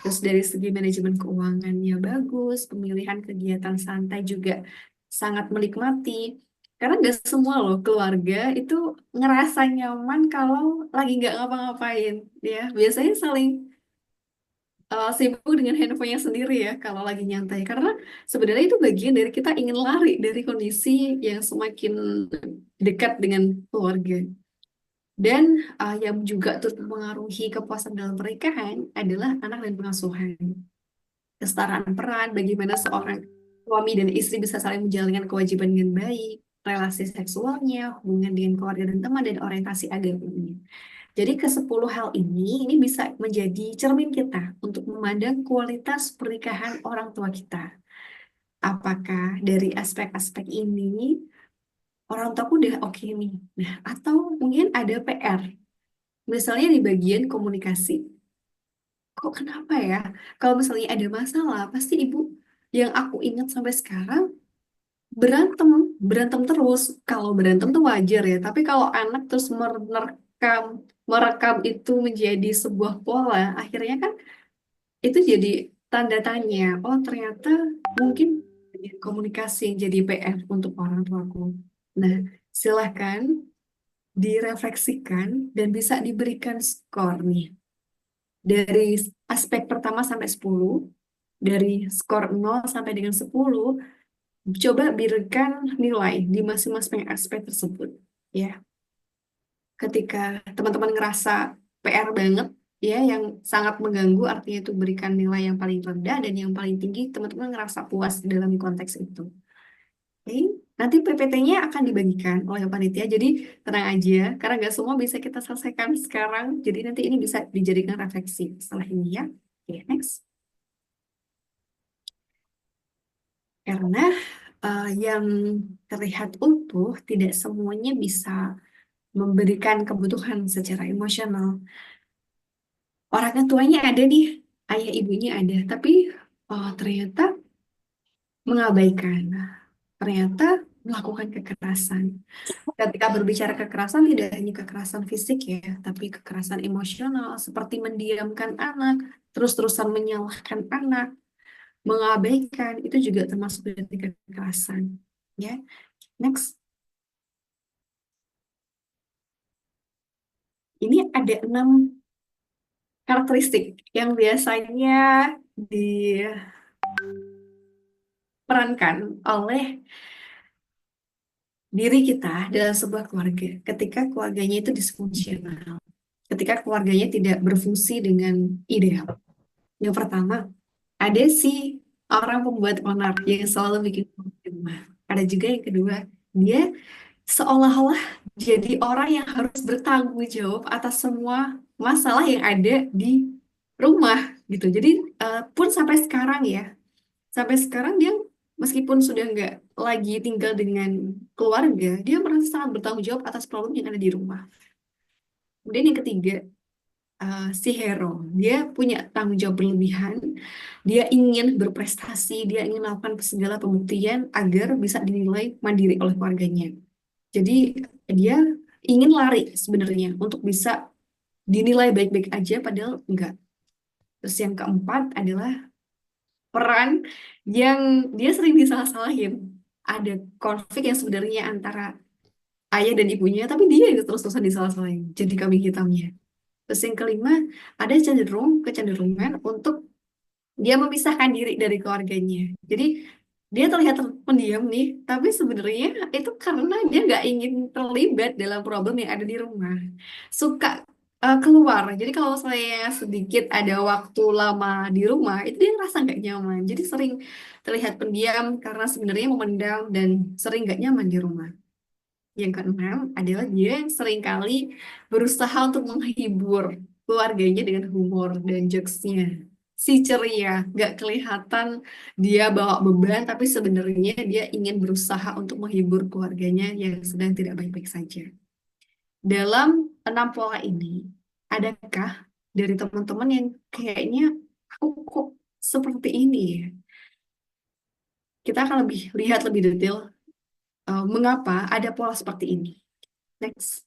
Terus dari segi manajemen keuangannya bagus, pemilihan kegiatan santai juga sangat menikmati. Karena nggak semua loh keluarga itu ngerasa nyaman kalau lagi nggak ngapa-ngapain, ya. Biasanya saling sibuk dengan handphonenya sendiri ya kalau lagi nyantai. Karena sebenarnya itu bagian dari kita ingin lari dari kondisi yang semakin dekat dengan keluarga. Dan yang juga turut mempengaruhi kepuasan dalam pernikahan adalah anak dan pengasuhan. Kesetaraan peran, bagaimana seorang suami dan istri bisa saling menjalankan kewajiban dengan baik, relasi seksualnya, hubungan dengan keluarga dan teman, dan orientasi agamanya. Jadi ke-10 hal ini bisa menjadi cermin kita untuk memandang kualitas pernikahan orang tua kita. Apakah dari aspek-aspek ini orang tuaku udah oke nih. Nah, atau mungkin ada PR. Misalnya di bagian komunikasi. Kok kenapa ya? Kalau misalnya ada masalah, pasti ibu yang aku ingat sampai sekarang berantem, berantem terus. Kalau berantem tuh wajar ya, tapi kalau anak terus merekam itu menjadi sebuah pola, akhirnya kan itu jadi tanda tanya. Oh, ternyata mungkin komunikasi yang jadi PR untuk orang tuaku. Nah, silahkan direfleksikan dan bisa diberikan skor nih. Dari aspek pertama sampai 10, dari skor 0 sampai dengan 10, coba berikan nilai di masing-masing aspek tersebut. Ya, ketika teman-teman ngerasa PR banget, ya, yang sangat mengganggu, artinya itu berikan nilai yang paling rendah, dan yang paling tinggi teman-teman ngerasa puas dalam konteks itu. Oke, nanti PPT-nya akan dibagikan oleh panitia, jadi tenang aja, karena nggak semua bisa kita selesaikan sekarang, jadi nanti ini bisa dijadikan refleksi setelah ini ya. Oke, next. Karena yang terlihat utuh tidak semuanya bisa memberikan kebutuhan secara emosional. Orang tuanya ada nih, ayah ibunya ada, tapi ternyata mengabaikan, ternyata melakukan kekerasan. Ketika berbicara kekerasan, tidak hanya kekerasan fisik ya, tapi kekerasan emosional, seperti mendiamkan anak, terus-terusan menyalahkan anak, mengabaikan, itu juga termasuk dari kekerasan. Ya, next. Ini ada 6 karakteristik yang biasanya diperankan oleh diri kita dalam sebuah keluarga ketika keluarganya itu disfungsional, ketika keluarganya tidak berfungsi dengan ideal. Yang pertama, ada si orang pembuat onar yang selalu bikin rumah. Ada juga yang kedua, dia seolah-olah jadi orang yang harus bertanggung jawab atas semua masalah yang ada di rumah gitu. Jadi pun sampai sekarang ya, sampai sekarang dia meskipun sudah nggak lagi tinggal dengan keluarga, dia merasa sangat bertanggung jawab atas problem yang ada di rumah. Kemudian yang ketiga, si hero, dia punya tanggung jawab berlebihan, dia ingin berprestasi, dia ingin melakukan segala pembuktian agar bisa dinilai mandiri oleh keluarganya. Jadi dia ingin lari sebenarnya untuk bisa dinilai baik-baik aja padahal enggak. Terus yang keempat adalah peran yang dia sering disalah-salahin. Ada konflik yang sebenarnya antara ayah dan ibunya, tapi dia yang terus-terusan disalah-salahin. Jadi kambing hitamnya. Terus yang kelima, ada kecenderungan untuk dia memisahkan diri dari keluarganya. Jadi dia terlihat pendiam nih, tapi sebenarnya itu karena dia nggak ingin terlibat dalam problem yang ada di rumah. Suka keluar. Jadi kalau saya sedikit ada waktu lama di rumah, itu dia ngerasa nggak nyaman. Jadi sering terlihat pendiam karena sebenarnya memendam dan sering nggak nyaman di rumah. Yang keenam adalah dia yang seringkali berusaha untuk menghibur keluarganya dengan humor dan jokesnya. Si ceria, nggak kelihatan dia bawa beban, tapi sebenarnya dia ingin berusaha untuk menghibur keluarganya yang sedang tidak baik-baik saja. Dalam 6 pola ini, adakah dari teman-teman yang kayaknya aku kok seperti ini ya? Kita akan lihat lebih detail mengapa ada pola seperti ini. Next.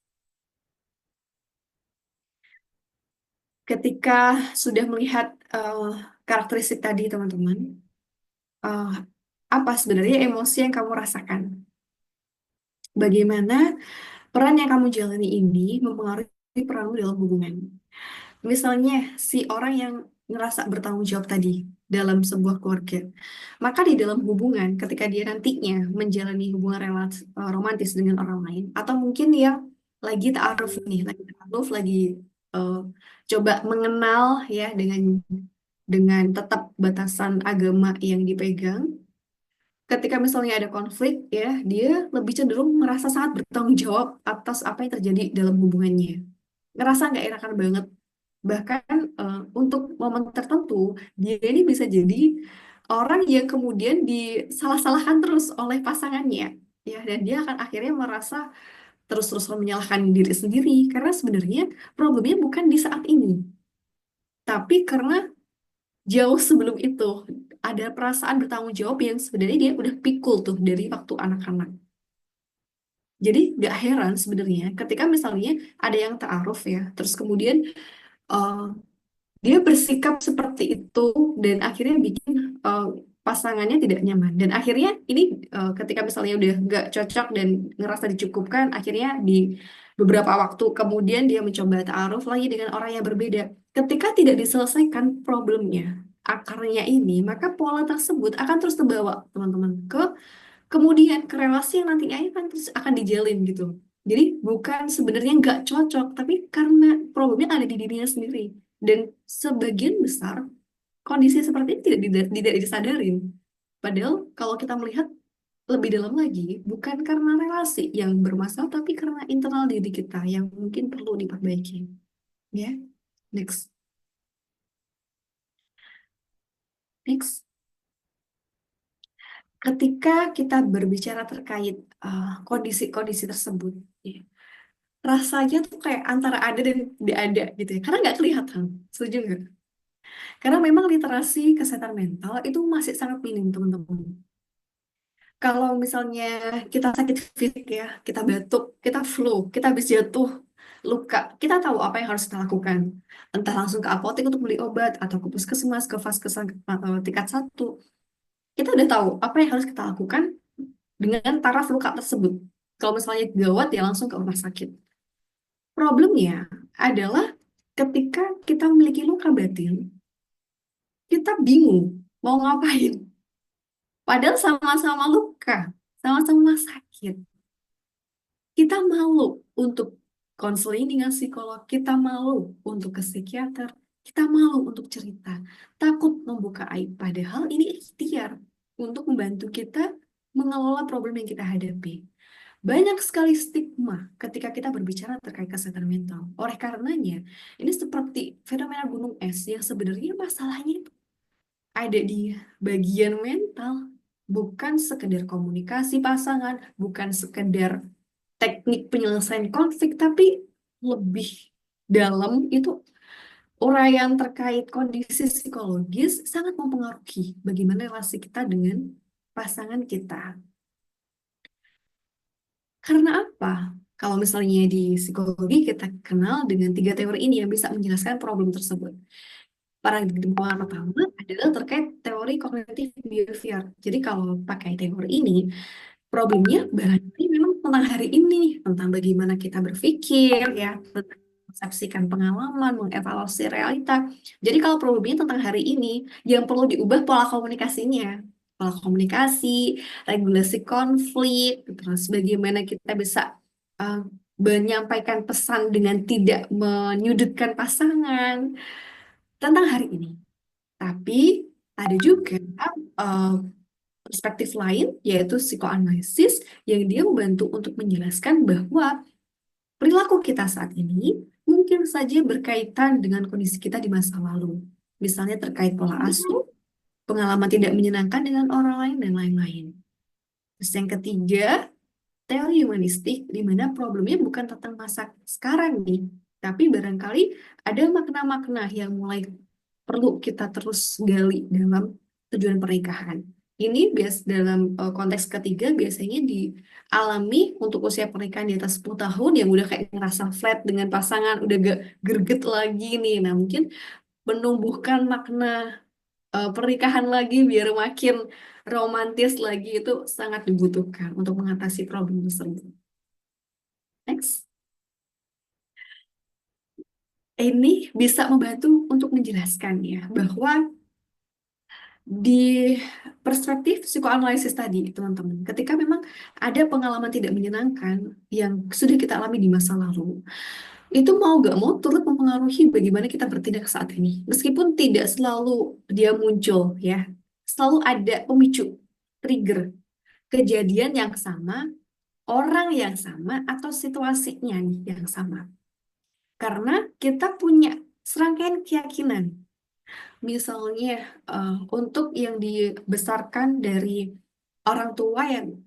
Ketika sudah melihat karakteristik tadi, teman-teman, apa sebenarnya emosi yang kamu rasakan? Bagaimana peran yang kamu jalani ini mempengaruhi peranmu dalam hubungan? Misalnya, si orang yang ngerasa bertanggung jawab tadi dalam sebuah keluarga, maka di dalam hubungan, ketika dia nantinya menjalani hubungan romantis dengan orang lain, atau mungkin yang lagi ta'aruf nih, lagi ta'aruf, lagi eh, coba mengenal ya dengan tetap batasan agama yang dipegang. Ketika misalnya ada konflik, ya dia lebih cenderung merasa sangat bertanggung jawab atas apa yang terjadi dalam hubungannya. Ngerasa nggak enakan banget. Bahkan untuk momen tertentu, dia ini bisa jadi orang yang kemudian disalah-salahkan terus oleh pasangannya. Ya, dan dia akan akhirnya merasa terus-terusan menyalahkan diri sendiri. Karena sebenarnya problemnya bukan di saat ini. Tapi karena jauh sebelum itu ada perasaan bertanggung jawab yang sebenarnya dia udah pikul tuh dari waktu anak-anak. Jadi gak heran sebenarnya ketika misalnya ada yang ta'aruf ya, terus kemudian uh, dia bersikap seperti itu dan akhirnya bikin pasangannya tidak nyaman. Dan akhirnya ini ketika misalnya udah gak cocok dan ngerasa dicukupkan, akhirnya di beberapa waktu kemudian dia mencoba ta'aruf lagi dengan orang yang berbeda. Ketika tidak diselesaikan problemnya, akarnya ini, maka pola tersebut akan terus terbawa, teman-teman, kemudian ke relasi yang nantinya akan terus akan dijalin gitu. Jadi bukan sebenarnya nggak cocok, tapi karena problemnya ada di dirinya sendiri. Dan sebagian besar kondisi seperti ini tidak disadarin. Padahal kalau kita melihat lebih dalam lagi, bukan karena relasi yang bermasalah, tapi karena internal diri kita yang mungkin perlu diperbaiki. Ya, next. Next. Ketika kita berbicara terkait kondisi-kondisi tersebut, ya, rasanya tuh kayak antara ada dan tidak ada gitu ya, karena nggak kelihatan, setuju nggak? Karena memang literasi kesehatan mental itu masih sangat minim, teman-teman. Kalau misalnya kita sakit fisik ya, kita batuk, kita flu, kita habis jatuh, luka, kita tahu apa yang harus kita lakukan. Entah langsung ke apotek untuk beli obat, atau ke puskesmas, ke vaskes tingkat 1. Kita udah tahu apa yang harus kita lakukan dengan taraf luka tersebut. Kalau misalnya gawat ya langsung ke rumah sakit. Problemnya adalah ketika kita memiliki luka batin, kita bingung mau ngapain. Padahal sama-sama luka, sama-sama sakit. Kita malu untuk konseling dengan psikolog, kita malu untuk ke psikiater, kita malu untuk cerita, takut membuka aib. Padahal ini ikhtiar untuk membantu kita mengelola problem yang kita hadapi. Banyak sekali stigma ketika kita berbicara terkait kesehatan mental. Oleh karenanya, ini seperti fenomena gunung es yang sebenarnya masalahnya itu ada di bagian mental, bukan sekedar komunikasi pasangan, bukan sekedar teknik penyelesaian konflik, tapi lebih dalam itu uraian terkait kondisi psikologis sangat mempengaruhi bagaimana relasi kita dengan pasangan kita. Karena apa? Kalau misalnya di psikologi kita kenal dengan 3 teori ini yang bisa menjelaskan problem tersebut. Paradigma pertama adalah terkait teori kognitif behavior. Jadi kalau pakai teori ini, problemnya barangkali memang tentang hari ini, tentang bagaimana kita berpikir, ya, tentang persepsikan pengalaman, mengevaluasi realita. Jadi kalau problemnya tentang hari ini, yang perlu diubah pola komunikasinya. Pola komunikasi, regulasi konflik, terus bagaimana kita bisa uh, menyampaikan pesan dengan tidak menyudutkan pasangan tentang hari ini. Tapi ada juga uh, perspektif lain, yaitu psikoanalisis, yang dia membantu untuk menjelaskan bahwa perilaku kita saat ini mungkin saja berkaitan dengan kondisi kita di masa lalu. Misalnya terkait pola asuh, pengalaman tidak menyenangkan dengan orang lain, dan lain-lain. Terus yang ketiga, teori humanistik, di mana problemnya bukan tentang masa sekarang nih, tapi barangkali ada makna-makna yang mulai perlu kita terus gali dalam tujuan pernikahan. Ini dalam konteks ketiga biasanya dialami untuk usia pernikahan di atas 10 tahun yang udah kayak ngerasa flat dengan pasangan, udah gak greget lagi nih. Nah, mungkin menumbuhkan makna pernikahan lagi biar makin romantis lagi itu sangat dibutuhkan untuk mengatasi problem tersebut. Next. Ini bisa membantu untuk menjelaskan ya bahwa di perspektif psikoanalisis tadi, teman-teman, ketika memang ada pengalaman tidak menyenangkan yang sudah kita alami di masa lalu, itu mau gak mau turut mempengaruhi bagaimana kita bertindak saat ini. Meskipun tidak selalu dia muncul, ya, selalu ada pemicu, trigger, kejadian yang sama, orang yang sama, atau situasinya nih yang sama. Karena kita punya serangkaian keyakinan. Misalnya, untuk yang dibesarkan dari orang tua yang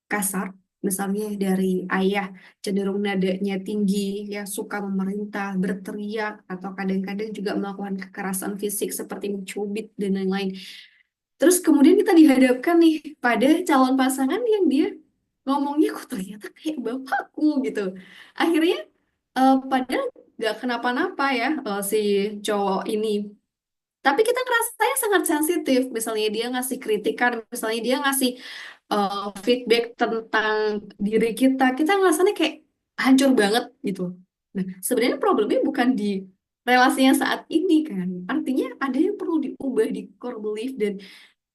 kasar, misalnya dari ayah cenderung nadanya tinggi, ya suka memerintah, berteriak, atau kadang-kadang juga melakukan kekerasan fisik seperti mencubit dan lain-lain. Terus kemudian kita dihadapkan nih pada calon pasangan yang dia ngomongnya kok ternyata kayak bapakku gitu. Akhirnya padahal nggak kenapa-napa ya si cowok ini. Tapi kita ngerasanya sangat sensitif. Misalnya dia ngasih kritikan, misalnya dia ngasih feedback tentang diri kita ngerasanya kayak hancur banget gitu. Nah, sebenarnya problemnya bukan di relasinya saat ini kan. Artinya ada yang perlu diubah di core belief dan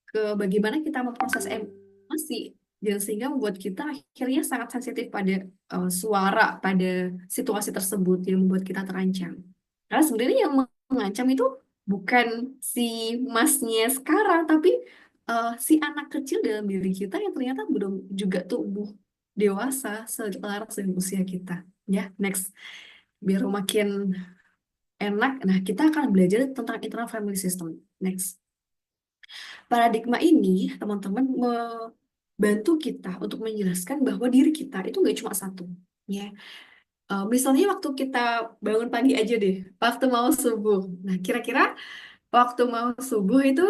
ke bagaimana kita memproses emosi. Dan sehingga membuat kita akhirnya sangat sensitif pada suara, pada situasi tersebut yang membuat kita terancam. Karena sebenarnya yang mengancam itu bukan si masnya sekarang, tapi si anak kecil dalam diri kita yang ternyata belum juga tumbuh dewasa selaras dengan usia kita. Ya, next. Biar makin enak, nah kita akan belajar tentang internal family system. Next. Paradigma ini, teman-teman, membantu kita untuk menjelaskan bahwa diri kita itu nggak cuma satu. Ya, misalnya waktu kita bangun pagi aja deh, waktu mau subuh. Nah, kira-kira waktu mau subuh itu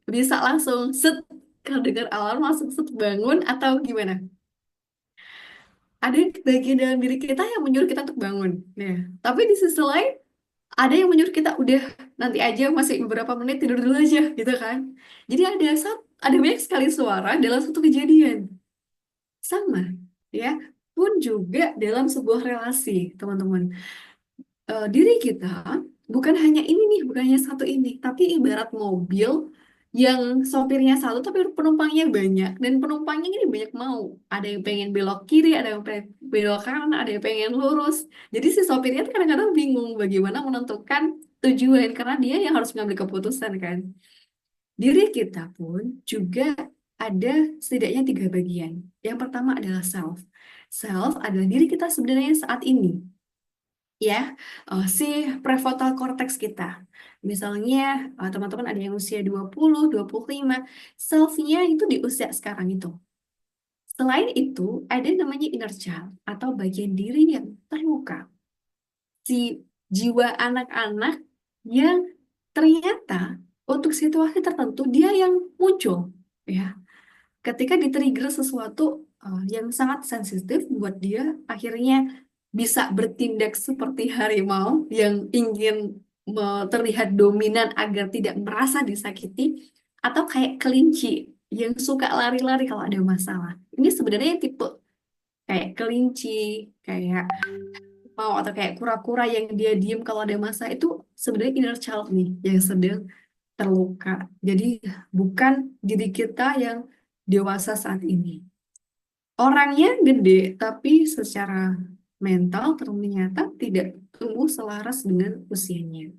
bisa langsung set, kalau dengar alarm langsung set bangun atau gimana? Ada bagian dalam diri kita yang menyuruh kita untuk bangun. Nah, tapi di sisi lain ada yang menyuruh kita udah nanti aja masih beberapa menit tidur dulu aja gitu kan. Jadi ada banyak sekali suara dalam satu kejadian. Sama, ya. Pun juga dalam sebuah relasi, teman-teman. Diri kita bukan hanya ini nih, bukan hanya satu ini, tapi ibarat mobil yang sopirnya satu tapi penumpangnya banyak dan penumpangnya ini banyak mau, ada yang pengen belok kiri, ada yang pengen belok kanan, ada yang pengen lurus. Jadi si sopirnya tuh kadang-kadang bingung bagaimana menentukan tujuan karena dia yang harus mengambil keputusan kan. Diri kita pun juga ada setidaknya 3 bagian. Yang pertama adalah self. Self adalah diri kita sebenarnya saat ini, ya, si prefrontal cortex kita. Misalnya teman-teman ada yang usia 20, 25, self-nya itu di usia sekarang itu. Selain itu, ada namanya inner child atau bagian diri yang terluka. Si jiwa anak-anak yang ternyata untuk situasi tertentu dia yang muncul, ya. Ketika di-trigger sesuatu yang sangat sensitif buat dia, akhirnya bisa bertindak seperti harimau yang ingin terlihat dominan agar tidak merasa disakiti, atau kayak kelinci yang suka lari-lari kalau ada masalah. Ini sebenarnya tipe kayak kelinci, kayak mau atau kayak kura-kura yang dia diem kalau ada masalah, itu sebenarnya inner child nih yang sedang terluka. Jadi bukan diri kita yang dewasa saat ini. Orangnya gede, tapi secara mental ternyata tidak tumbuh selaras dengan usianya.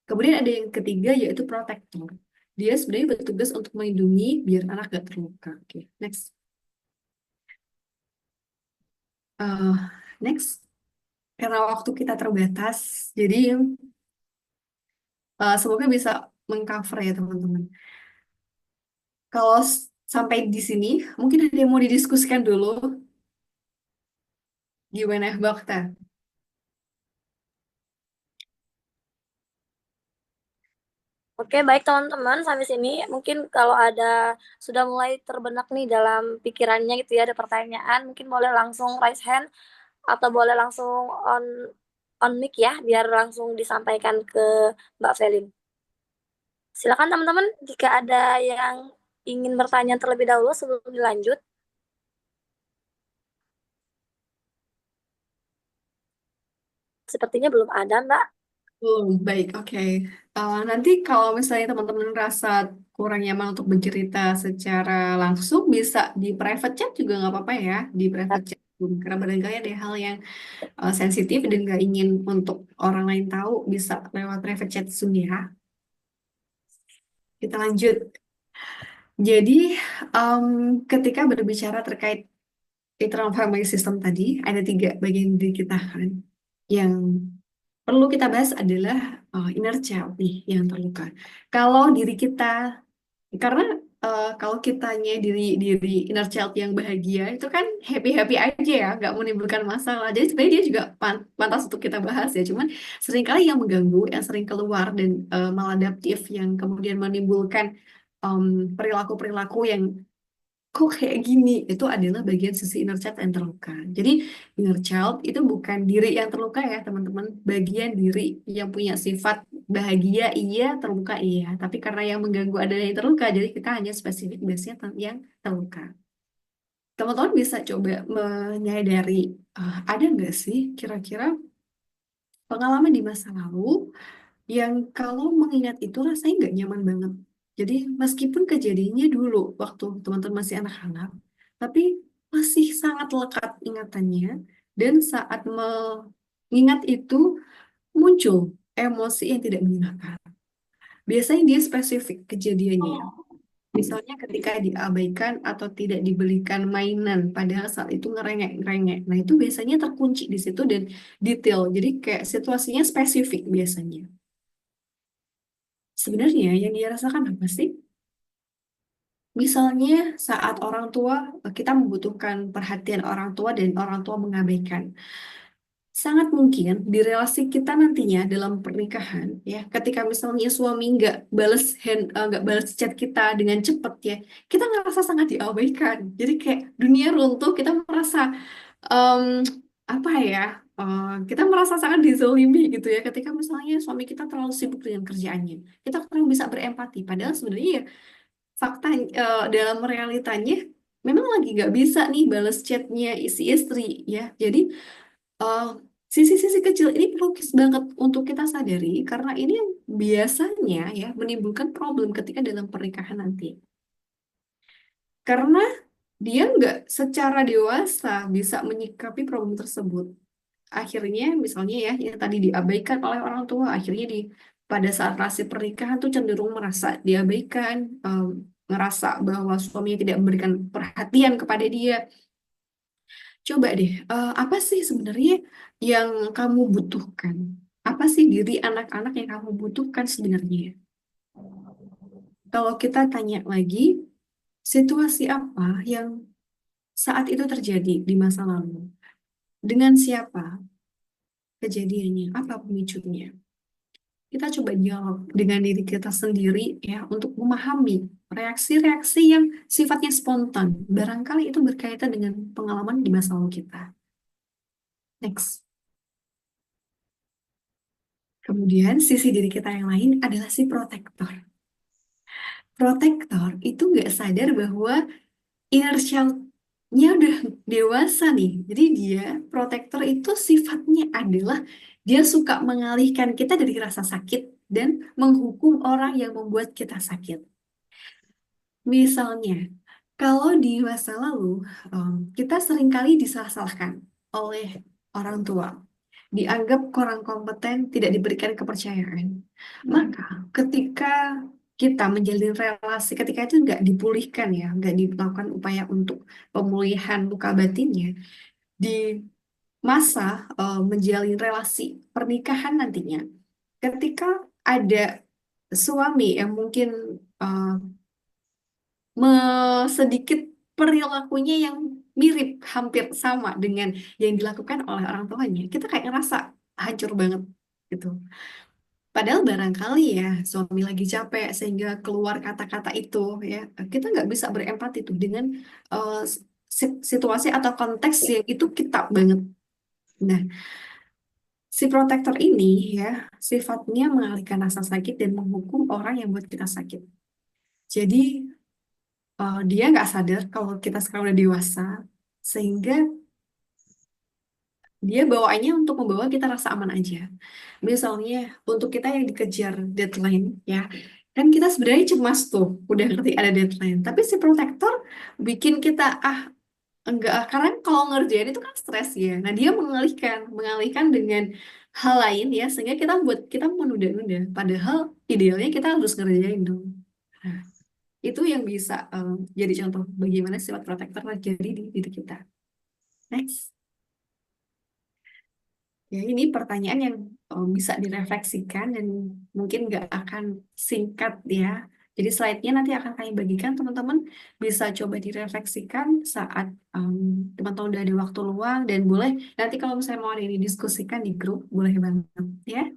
Kemudian ada yang ketiga yaitu protektor. Dia sebenarnya bertugas untuk melindungi biar anak gak terluka. Oke, next. Next. Karena waktu kita terbatas, jadi semoga bisa mengcover ya teman-teman. Kalau sampai di sini, mungkin ada yang mau didiskusikan dulu. Gimana, Bakta? Oke, baik teman-teman, sampai sini mungkin kalau ada sudah mulai terbenak nih dalam pikirannya gitu ya, ada pertanyaan, mungkin boleh langsung raise hand atau boleh langsung on mic ya, biar langsung disampaikan ke Mbak Felin. Silakan teman-teman, jika ada yang ingin bertanya terlebih dahulu sebelum dilanjut. Sepertinya belum ada, Mbak. Baik, oke. Nanti kalau misalnya teman-teman rasa kurang nyaman untuk bercerita secara langsung, bisa di private chat juga nggak apa-apa ya, di private chat. Karena barangkali ada hal yang sensitif dan nggak ingin untuk orang lain tahu, bisa lewat private chat Zoom ya. Kita lanjut. Jadi, ketika berbicara terkait internal family system tadi, ada 3 bagian diri kita kan. Yang perlu kita bahas adalah inner child nih yang terluka. Kalau diri kita, karena kalau kitanya diri inner child yang bahagia itu kan happy happy aja ya, nggak menimbulkan masalah. Jadi sebenarnya dia juga pantas untuk kita bahas ya. Cuman seringkali yang mengganggu, yang sering keluar dan maladaptif, yang kemudian menimbulkan perilaku-perilaku yang kok kayak gini, itu adalah bagian sisi inner child yang terluka. Jadi inner child itu bukan diri yang terluka ya teman-teman, bagian diri yang punya sifat bahagia iya, terluka iya, tapi karena yang mengganggu adalah yang terluka, jadi kita hanya spesifik biasanya yang terluka. Teman-teman bisa coba menyadari ada nggak sih kira-kira pengalaman di masa lalu yang kalau mengingat itu rasanya nggak nyaman banget. Jadi meskipun kejadiannya dulu waktu teman-teman masih anak-anak, tapi masih sangat lekat ingatannya, dan saat mengingat itu muncul emosi yang tidak menyenangkan. Biasanya dia spesifik kejadiannya. Misalnya ketika diabaikan atau tidak dibelikan mainan, padahal saat itu ngerengek-ngerengek. Nah itu biasanya terkunci di situ dan detail. Jadi kayak situasinya spesifik biasanya. Sebenarnya yang dia rasakan apa sih? Misalnya saat orang tua, kita membutuhkan perhatian orang tua dan orang tua mengabaikan. Sangat mungkin di relasi kita nantinya dalam pernikahan, ya, ketika misalnya suami nggak balas chat kita dengan cepat ya, kita ngerasa sangat diabaikan. Jadi kayak dunia runtuh, kita merasa em, apa ya? Kita merasa sangat dizolimi gitu ya ketika misalnya suami kita terlalu sibuk dengan kerjaannya. Kita kurang bisa berempati. Padahal sebenarnya ya, fakta dalam realitanya memang lagi nggak bisa nih balas chatnya isi istri ya. Jadi eh, Sisi-sisi kecil ini perlu banget untuk kita sadari karena ini yang biasanya ya menimbulkan problem ketika dalam pernikahan nanti. Karena dia nggak secara dewasa bisa menyikapi problem tersebut. Akhirnya misalnya ya yang tadi diabaikan oleh orang tua, akhirnya pada saat relasi pernikahan tuh cenderung merasa diabaikan, ngerasa bahwa suaminya tidak memberikan perhatian kepada dia. Coba deh, apa sih sebenarnya yang kamu butuhkan? Apa sih diri anak-anak yang kamu butuhkan sebenarnya? Kalau kita tanya lagi, situasi apa yang saat itu terjadi di masa lalu? Dengan siapa kejadiannya? Apa pemicunya? Kita coba dialog dengan diri kita sendiri ya untuk memahami reaksi-reaksi yang sifatnya spontan. Barangkali itu berkaitan dengan pengalaman di masa lalu kita. Next. Kemudian sisi diri kita yang lain adalah si protektor. Protektor itu nggak sadar bahwa inner child-nya udah dewasa nih. Jadi dia, protektor itu sifatnya adalah dia suka mengalihkan kita dari rasa sakit dan menghukum orang yang membuat kita sakit. Misalnya, kalau di masa lalu kita seringkali disalah-salahkan oleh orang tua, dianggap kurang kompeten, tidak diberikan kepercayaan. Maka ketika kita menjalin relasi, ketika itu nggak dipulihkan ya, nggak dilakukan upaya untuk pemulihan luka batinnya, di masa menjalin relasi pernikahan nantinya, ketika ada suami yang mungkin eh, sedikit perilakunya yang mirip, hampir sama dengan yang dilakukan oleh orang tuanya, kita kayak ngerasa hancur banget gitu. Padahal barangkali ya suami lagi capek sehingga keluar kata-kata itu ya, kita nggak bisa berempati tuh dengan eh, situasi atau konteks yang itu kita banget. Nah, si protektor ini ya sifatnya mengalihkan rasa sakit dan menghukum orang yang buat kita sakit. Jadi dia nggak sadar kalau kita sekarang udah dewasa, sehingga dia bawaannya untuk membawa kita rasa aman aja. Misalnya, untuk kita yang dikejar deadline, ya, kan kita sebenarnya cemas tuh, udah ngerti ada deadline. Tapi si protektor bikin kita, enggak, karena kalau ngerjain itu kan stres ya. Nah, dia mengalihkan dengan hal lain ya, sehingga kita menunda-nunda. Padahal idealnya kita harus ngerjain dong. Nah, itu yang bisa jadi contoh bagaimana sifat protektor terjadi di diri kita. Next. Ya, ini pertanyaan yang bisa direfleksikan dan mungkin nggak akan singkat ya. Jadi slide-nya nanti akan kami bagikan, teman-teman bisa coba direfleksikan saat teman-teman udah ada waktu luang, dan boleh nanti kalau misalnya mau ada ini diskusikan di grup, boleh banget ya.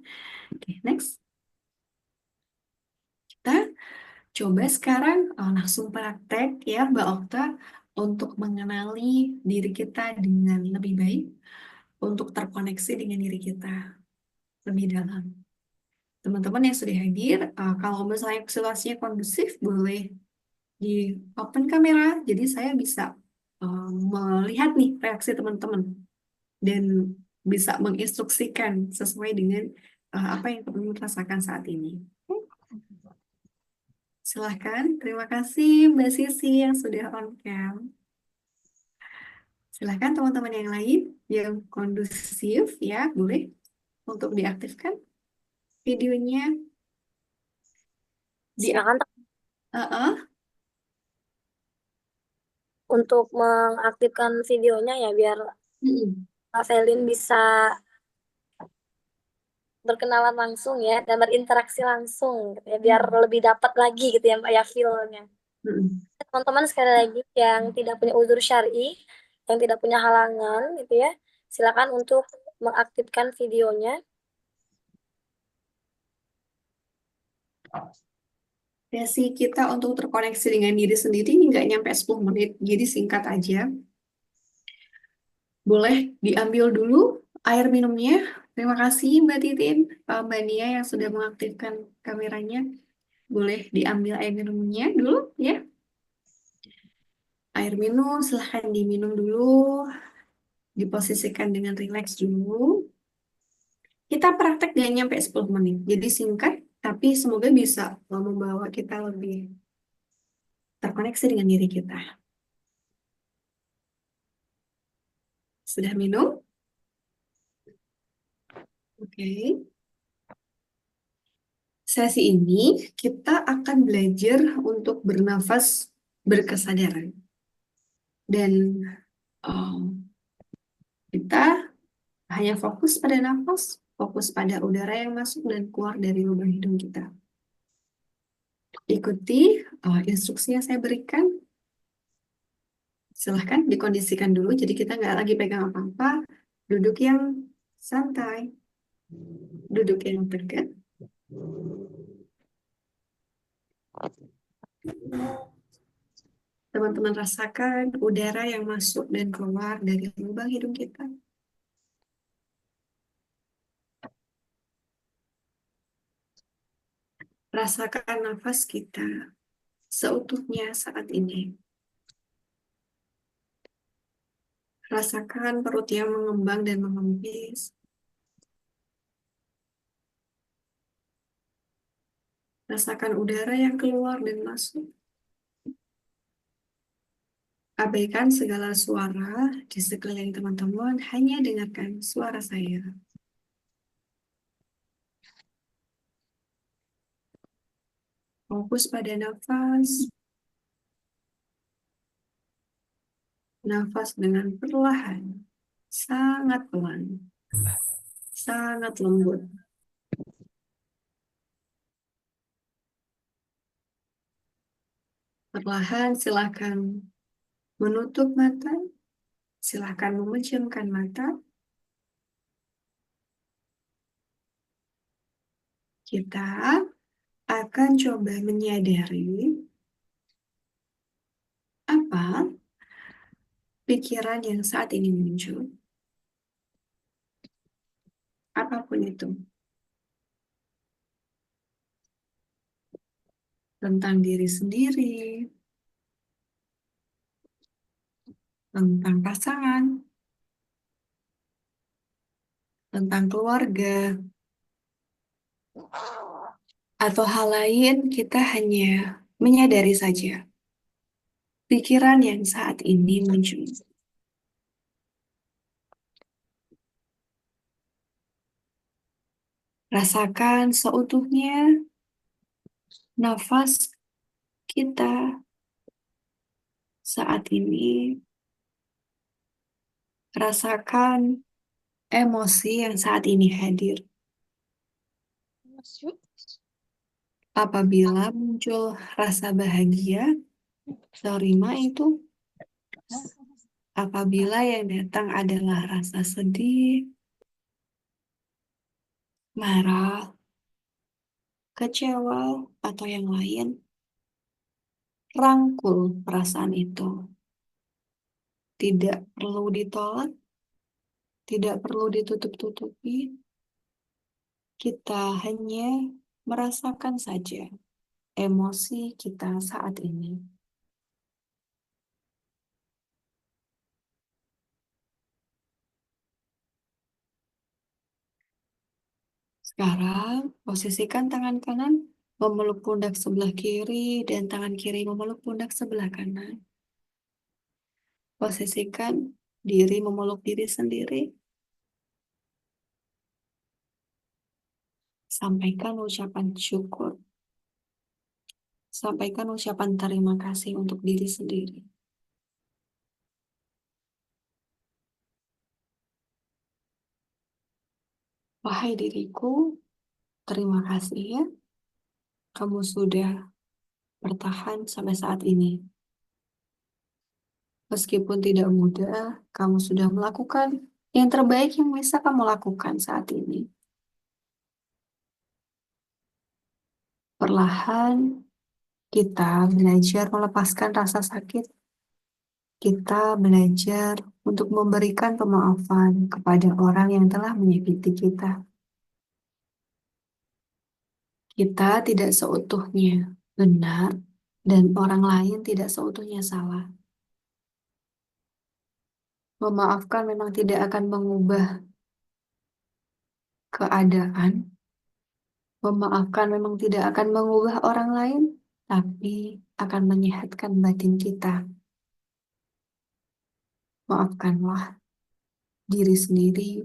Oke, next. Kita coba sekarang langsung praktek ya Mbak Okta untuk mengenali diri kita dengan lebih baik, untuk terkoneksi dengan diri kita lebih dalam. Teman-teman yang sudah hadir, kalau misalnya situasinya kondusif, boleh di open kamera, jadi saya bisa melihat nih reaksi teman-teman dan bisa menginstruksikan sesuai dengan apa yang teman-teman rasakan saat ini. Silahkan, terima kasih Mbak Sisi yang sudah on cam. Silahkan teman-teman yang lain yang kondusif ya, boleh untuk diaktifkan videonya. Silakan Uh-uh. untuk mengaktifkan videonya ya biar Kak Felin bisa berkenalan langsung ya dan berinteraksi langsung gitu ya biar lebih dapat lagi gitu ya Mbak ya feel-nya. Teman-teman sekali lagi yang tidak punya uzur syar'i, yang tidak punya halangan gitu ya, silakan untuk mengaktifkan videonya. Sesi kita untuk terkoneksi dengan diri sendiri nggak nyampe 10 menit, jadi singkat aja. Boleh diambil dulu air minumnya. Terima kasih Mbak Titin, Mbak Nia yang sudah mengaktifkan kameranya. Boleh diambil air minumnya dulu ya. Air minum silahkan diminum dulu. Diposisikan dengan rileks dulu. Kita praktek gak nyampe 10 menit. Jadi singkat, tapi semoga bisa membawa kita lebih terkoneksi dengan diri kita. Sudah minum? Oke. Sesi ini kita akan belajar untuk bernafas berkesadaran. Dan kita hanya fokus pada nafas, fokus pada udara yang masuk dan keluar dari lubang hidung kita. Ikuti instruksi yang saya berikan. Silahkan dikondisikan dulu, jadi kita nggak lagi pegang apa-apa. Duduk yang santai, duduk yang tegak. Teman-teman rasakan udara yang masuk dan keluar dari lubang hidung kita. Rasakan nafas kita seutuhnya saat ini. Rasakan perut yang mengembang dan mengempis. Rasakan udara yang keluar dan masuk. Abaikan segala suara di sekeliling teman-teman, hanya dengarkan suara saya. Fokus pada nafas. Nafas dengan perlahan, sangat pelan, sangat lembut. Perlahan silakan menutup mata, silakan memejamkan mata. Kita akan coba menyadari apa pikiran yang saat ini muncul. Apapun itu. Tentang diri sendiri, tentang pasangan, tentang keluarga, atau hal lain, kita hanya menyadari saja pikiran yang saat ini muncul. Rasakan seutuhnya nafas kita saat ini. Rasakan emosi yang saat ini hadir. Apabila muncul rasa bahagia, terima itu. Apabila yang datang adalah rasa sedih, marah, kecewa, atau yang lain, rangkul perasaan itu. Tidak perlu ditolak, tidak perlu ditutup-tutupi. Kita hanya merasakan saja emosi kita saat ini. Sekarang, posisikan tangan kanan memeluk pundak sebelah kiri dan tangan kiri memeluk pundak sebelah kanan. Posisikan diri memeluk diri sendiri. Sampaikan ucapan syukur. Sampaikan ucapan terima kasih untuk diri sendiri. Wahai diriku, terima kasih ya. Kamu sudah bertahan sampai saat ini. Meskipun tidak mudah, kamu sudah melakukan yang terbaik yang bisa kamu lakukan saat ini. Perlahan, kita belajar melepaskan rasa sakit. Kita belajar untuk memberikan pemaafan kepada orang yang telah menyakiti kita. Kita tidak seutuhnya benar, dan orang lain tidak seutuhnya salah. Memaafkan memang tidak akan mengubah keadaan. Memaafkan memang tidak akan mengubah orang lain, tapi akan menyehatkan batin kita. Maafkanlah diri sendiri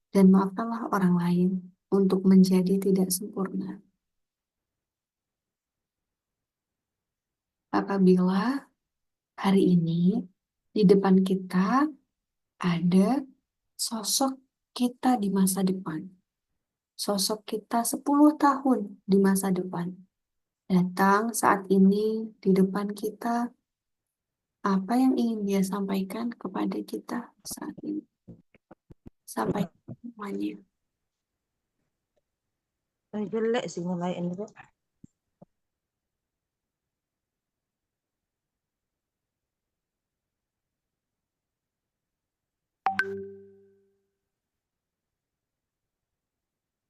dan maafkanlah orang lain untuk menjadi tidak sempurna. Apabila hari ini di depan kita ada sosok kita di masa depan, sosok kita 10 tahun di masa depan, datang saat ini di depan kita, apa yang ingin dia sampaikan kepada kita saat ini? Sampaikan semuanya. Jelek sih nyalain itu.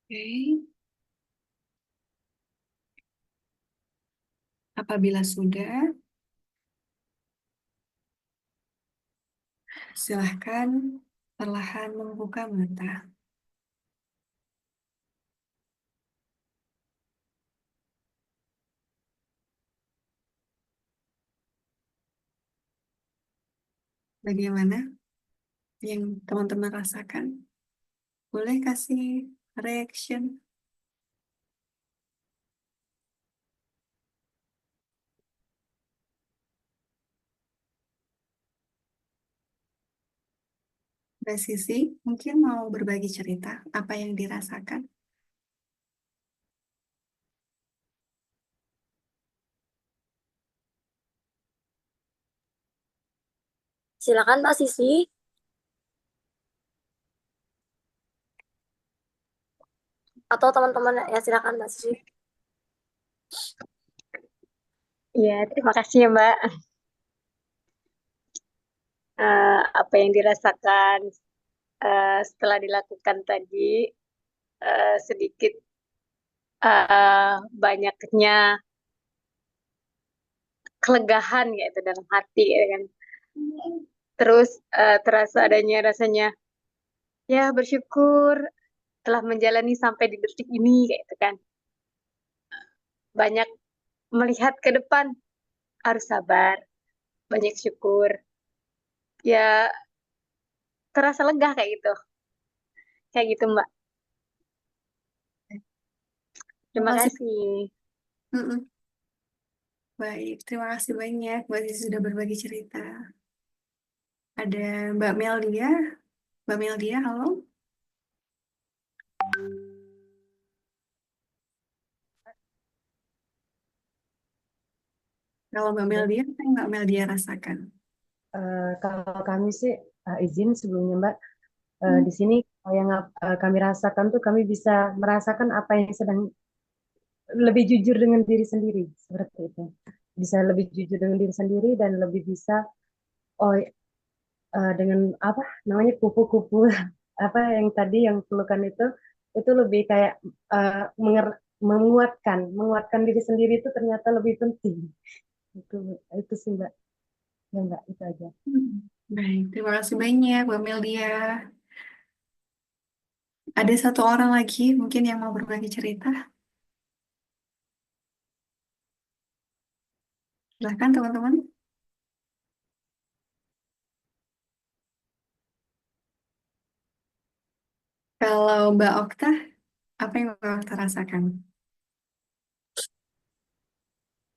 Oke. Apabila sudah, silahkan perlahan membuka mata. Bagaimana yang teman-teman rasakan? Boleh kasih reaction? Mbak Sisi, mungkin mau berbagi cerita apa yang dirasakan? Silakan Mbak Sisi. Atau teman-teman ya, silakan Mbak Sisi. Ya, terima kasih ya Mbak. Apa yang dirasakan setelah dilakukan tadi sedikit banyaknya kelegahan gitu dalam hati ya kan. Terus terasa adanya rasanya ya bersyukur telah menjalani sampai di detik ini kayak gitu kan. Banyak melihat ke depan harus sabar, banyak syukur. Ya terasa lega kayak gitu. Kayak gitu Mbak. Terima Terima kasih. kasih. Mm-mm. Baik, terima kasih banyak Mbak Sisi sudah berbagi cerita. Ada Mbak Meldia. Mbak Meldia, halo. Kalau Mbak Meldia, apa yang Mbak Meldia rasakan? Kalau kami sih izin sebelumnya Mbak, di sini yang kami rasakan tuh kami bisa merasakan apa yang sedang lebih jujur dengan diri sendiri seperti itu. Bisa lebih jujur dengan diri sendiri dan lebih bisa oh dengan apa namanya kupu-kupu apa yang tadi yang pelukan itu lebih kayak menguatkan diri sendiri itu ternyata lebih penting. Itu itu sih Mbak. Ya Mbak, itu aja. Baik, terima kasih banyak Mbak Meldia. Ada satu orang lagi mungkin yang mau berbagi cerita. Silahkan teman-teman. Kalau Mbak Okta, apa yang Mbak Okta rasakan?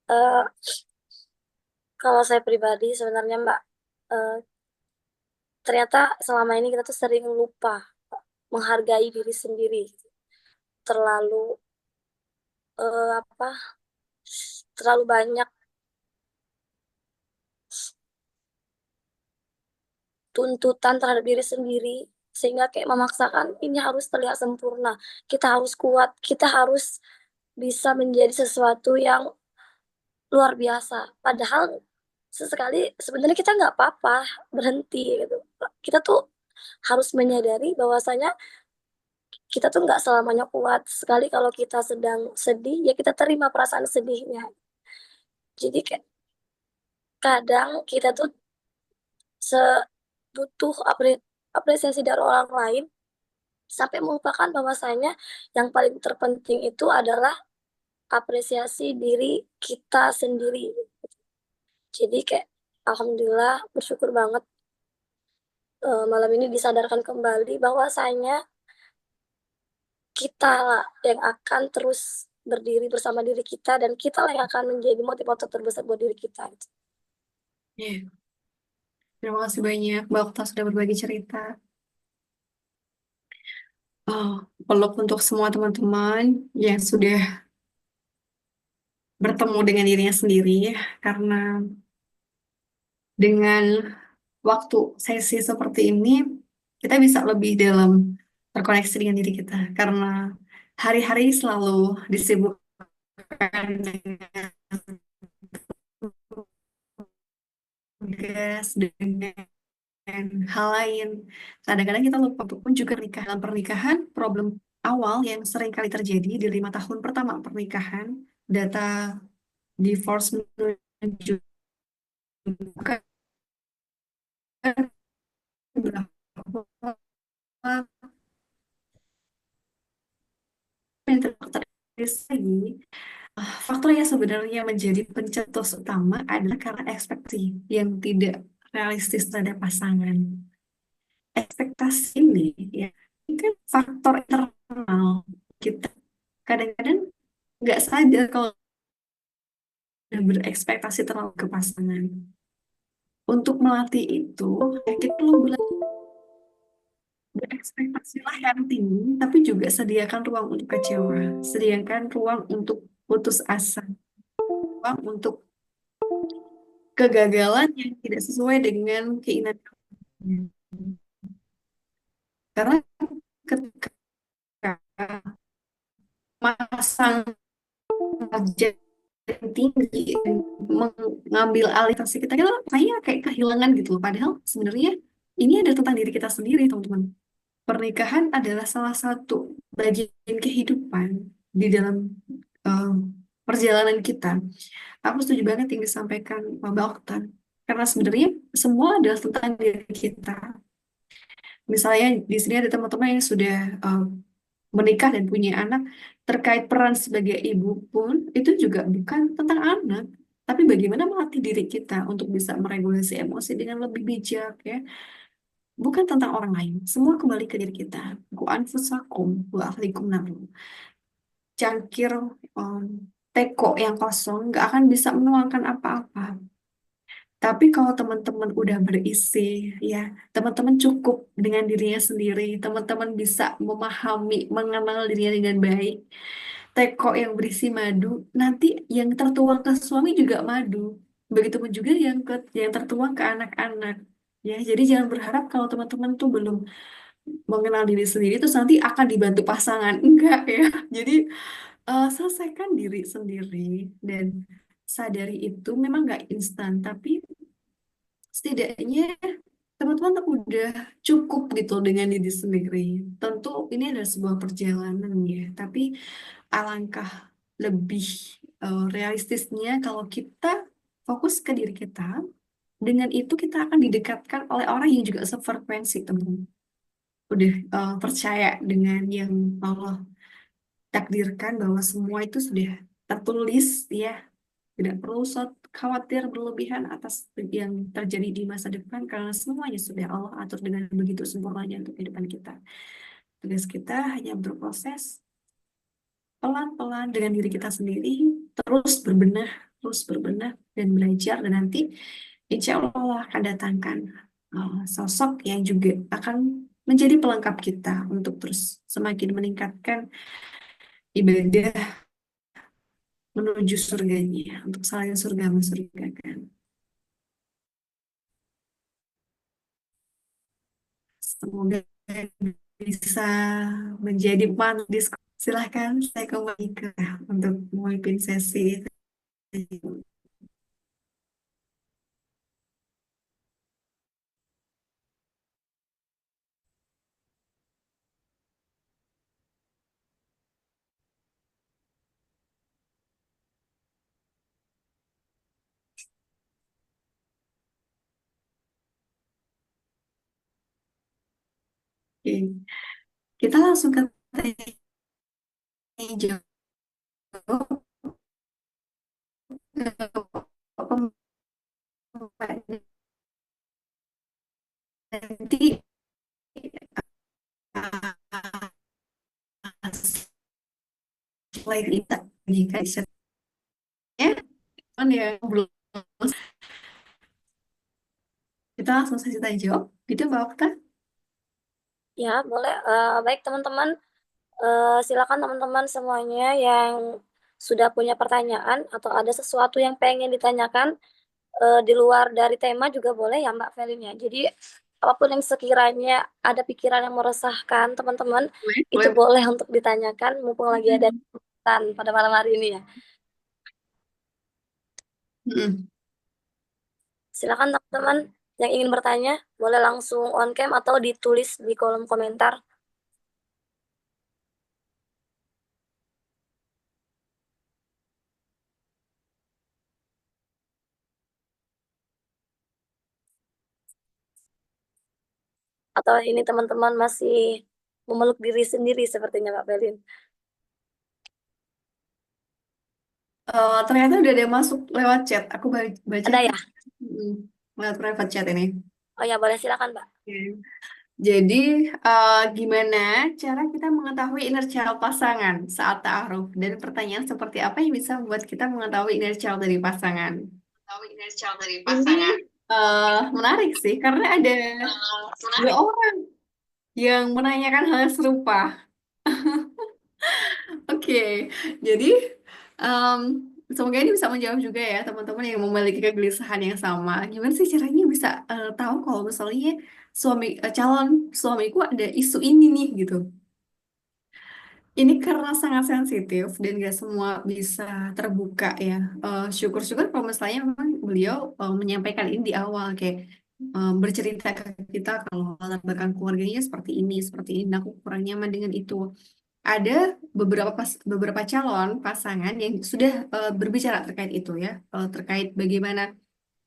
Eh, kalau saya pribadi sebenarnya Mbak, eh, ternyata selama ini kita tuh sering lupa menghargai diri sendiri. Terlalu apa? Terlalu banyak tuntutan terhadap diri sendiri sehingga kayak memaksakan ini harus terlihat sempurna, kita harus kuat, kita harus bisa menjadi sesuatu yang luar biasa. Padahal sesekali sebenarnya kita nggak apa-apa berhenti gitu. Kita tuh harus menyadari bahwasanya kita tuh nggak selamanya kuat. Sekali kalau kita sedang sedih, ya kita terima perasaan sedihnya. Jadi kayak kadang kita tuh butuh apresiasi dari orang lain sampai melupakan bahwasanya yang paling terpenting itu adalah apresiasi diri kita sendiri. Jadi kayak alhamdulillah bersyukur banget malam ini disadarkan kembali bahwasanya kita lah yang akan terus berdiri bersama diri kita dan kita lah yang akan menjadi motivator terbesar buat diri kita. Iya. Terima kasih banyak Mbak Okta sudah berbagi cerita. Peluk untuk semua teman-teman yang sudah bertemu dengan dirinya sendiri, karena dengan waktu sesi seperti ini kita bisa lebih dalam terkoneksi dengan diri kita, karena hari-hari selalu disibukkan dengan tugas, dengan hal lain. Kadang-kadang kita lupa pun juga nikah. Dalam pernikahan, problem awal yang sering kali terjadi di 5 tahun pertama pernikahan, data divorce menunjukkan bahwa yang terjadi faktor yang sebenarnya menjadi pencetus utama adalah karena ekspektasi yang tidak realistis terhadap pasangan. Ekspektasi ini ya, ini kan faktor internal kita. Kadang-kadang nggak sadar kalau udah berekspektasi terlalu ke pasangan. Untuk melatih itu, ya kita perlu berekspektasilah yang tinggi, tapi juga sediakan ruang untuk kecewa, sediakan ruang untuk putus asa, ruang untuk kegagalan yang tidak sesuai dengan keinginan kamu. Karena ketika masang target yang tinggi dan mengambil alih kasih kita, kita kayak kehilangan gitu loh. Padahal sebenarnya ini ada tentang diri kita sendiri, teman-teman. Pernikahan adalah salah satu bagian kehidupan di dalam eh, perjalanan kita. Aku setuju banget yang disampaikan Mbak Oktan. Karena sebenarnya semua adalah tentang diri kita. Misalnya di sini ada teman-teman yang sudah menikah dan punya anak, terkait peran sebagai ibu pun itu juga bukan tentang anak, tapi bagaimana melatih diri kita untuk bisa meregulasi emosi dengan lebih bijak ya. Bukan tentang orang lain, semua kembali ke diri kita. Ku anfusakum wa ahlikum nar. Cangkir um, teko yang kosong nggak akan bisa menuangkan apa-apa. Tapi kalau teman-teman udah berisi, ya, teman-teman cukup dengan dirinya sendiri, teman-teman bisa memahami, mengenal dirinya dengan baik. Teko yang berisi madu, nanti yang tertuang ke suami juga madu. Begitupun juga yang tertuang ke anak-anak. Ya, jadi jangan berharap kalau teman-teman tuh belum mengenal diri sendiri terus nanti akan dibantu pasangan. Enggak ya. Jadi selesaikan diri sendiri dan sadari itu memang nggak instan, tapi setidaknya teman-teman udah cukup gitu dengan diri sendiri. Tentu ini adalah sebuah perjalanan ya, tapi alangkah lebih realistisnya kalau kita fokus ke diri kita. Dengan itu kita akan didekatkan oleh orang yang juga sefrekuensi, teman-teman. Udah percaya dengan yang Allah takdirkan bahwa semua itu sudah tertulis ya. Tidak perlu khawatir berlebihan atas yang terjadi di masa depan karena semuanya sudah Allah atur dengan begitu sempurnanya untuk kehidupan kita. Tugas kita hanya berproses pelan-pelan dengan diri kita sendiri, terus berbenah dan belajar, dan nanti insya Allah akan datangkan sosok yang juga akan menjadi pelengkap kita untuk terus semakin meningkatkan ibadah menuju surganya, untuk saling surga mensurgakan. Semoga bisa menjadi panel diskusi. Silahkan saya kembali ke untuk memimpin sesi. Oke. Kita langsung ke tanya jawab. Apa nanti selain itu jika ya kan ya belum, kita langsung sesi tanya jawab gitu Mbak Okta. Ya, boleh. Baik teman-teman, silakan teman-teman semuanya yang sudah punya pertanyaan atau ada sesuatu yang pengen ditanyakan di luar dari tema juga boleh ya Mbak Felin ya. Jadi apapun yang sekiranya ada pikiran yang meresahkan teman-teman, itu Boleh. boleh untuk ditanyakan mumpung lagi ada kesempatan pada malam hari ini ya. Mm-mm. Silakan teman-teman yang ingin bertanya, boleh langsung on cam atau ditulis di kolom komentar. Atau ini teman-teman masih memeluk diri sendiri sepertinya Mbak Felin. Ternyata udah ada yang masuk lewat chat. Aku baca Ada ya? lewat private chat ini. Oh ya, boleh silakan Mbak. Oke. Jadi, gimana cara kita mengetahui inner child pasangan saat ta'aruf? Dan pertanyaan seperti apa yang bisa membuat kita mengetahui inner child dari pasangan? Ini menarik sih, karena ada dua orang yang menanyakan hal yang serupa. Oke, jadi em, semoga ini bisa menjawab juga ya teman-teman yang memiliki kegelisahan yang sama. Gimana sih caranya bisa tahu kalau misalnya calon suamiku ada isu ini nih gitu. Ini karena sangat sensitif dan gak semua bisa terbuka ya. Syukur-syukur kalau misalnya memang beliau menyampaikan ini di awal kayak bercerita ke kita kalau latar belakang keluarganya seperti ini, aku kurang nyaman dengan itu. Ada beberapa calon pasangan yang sudah berbicara terkait itu ya, terkait bagaimana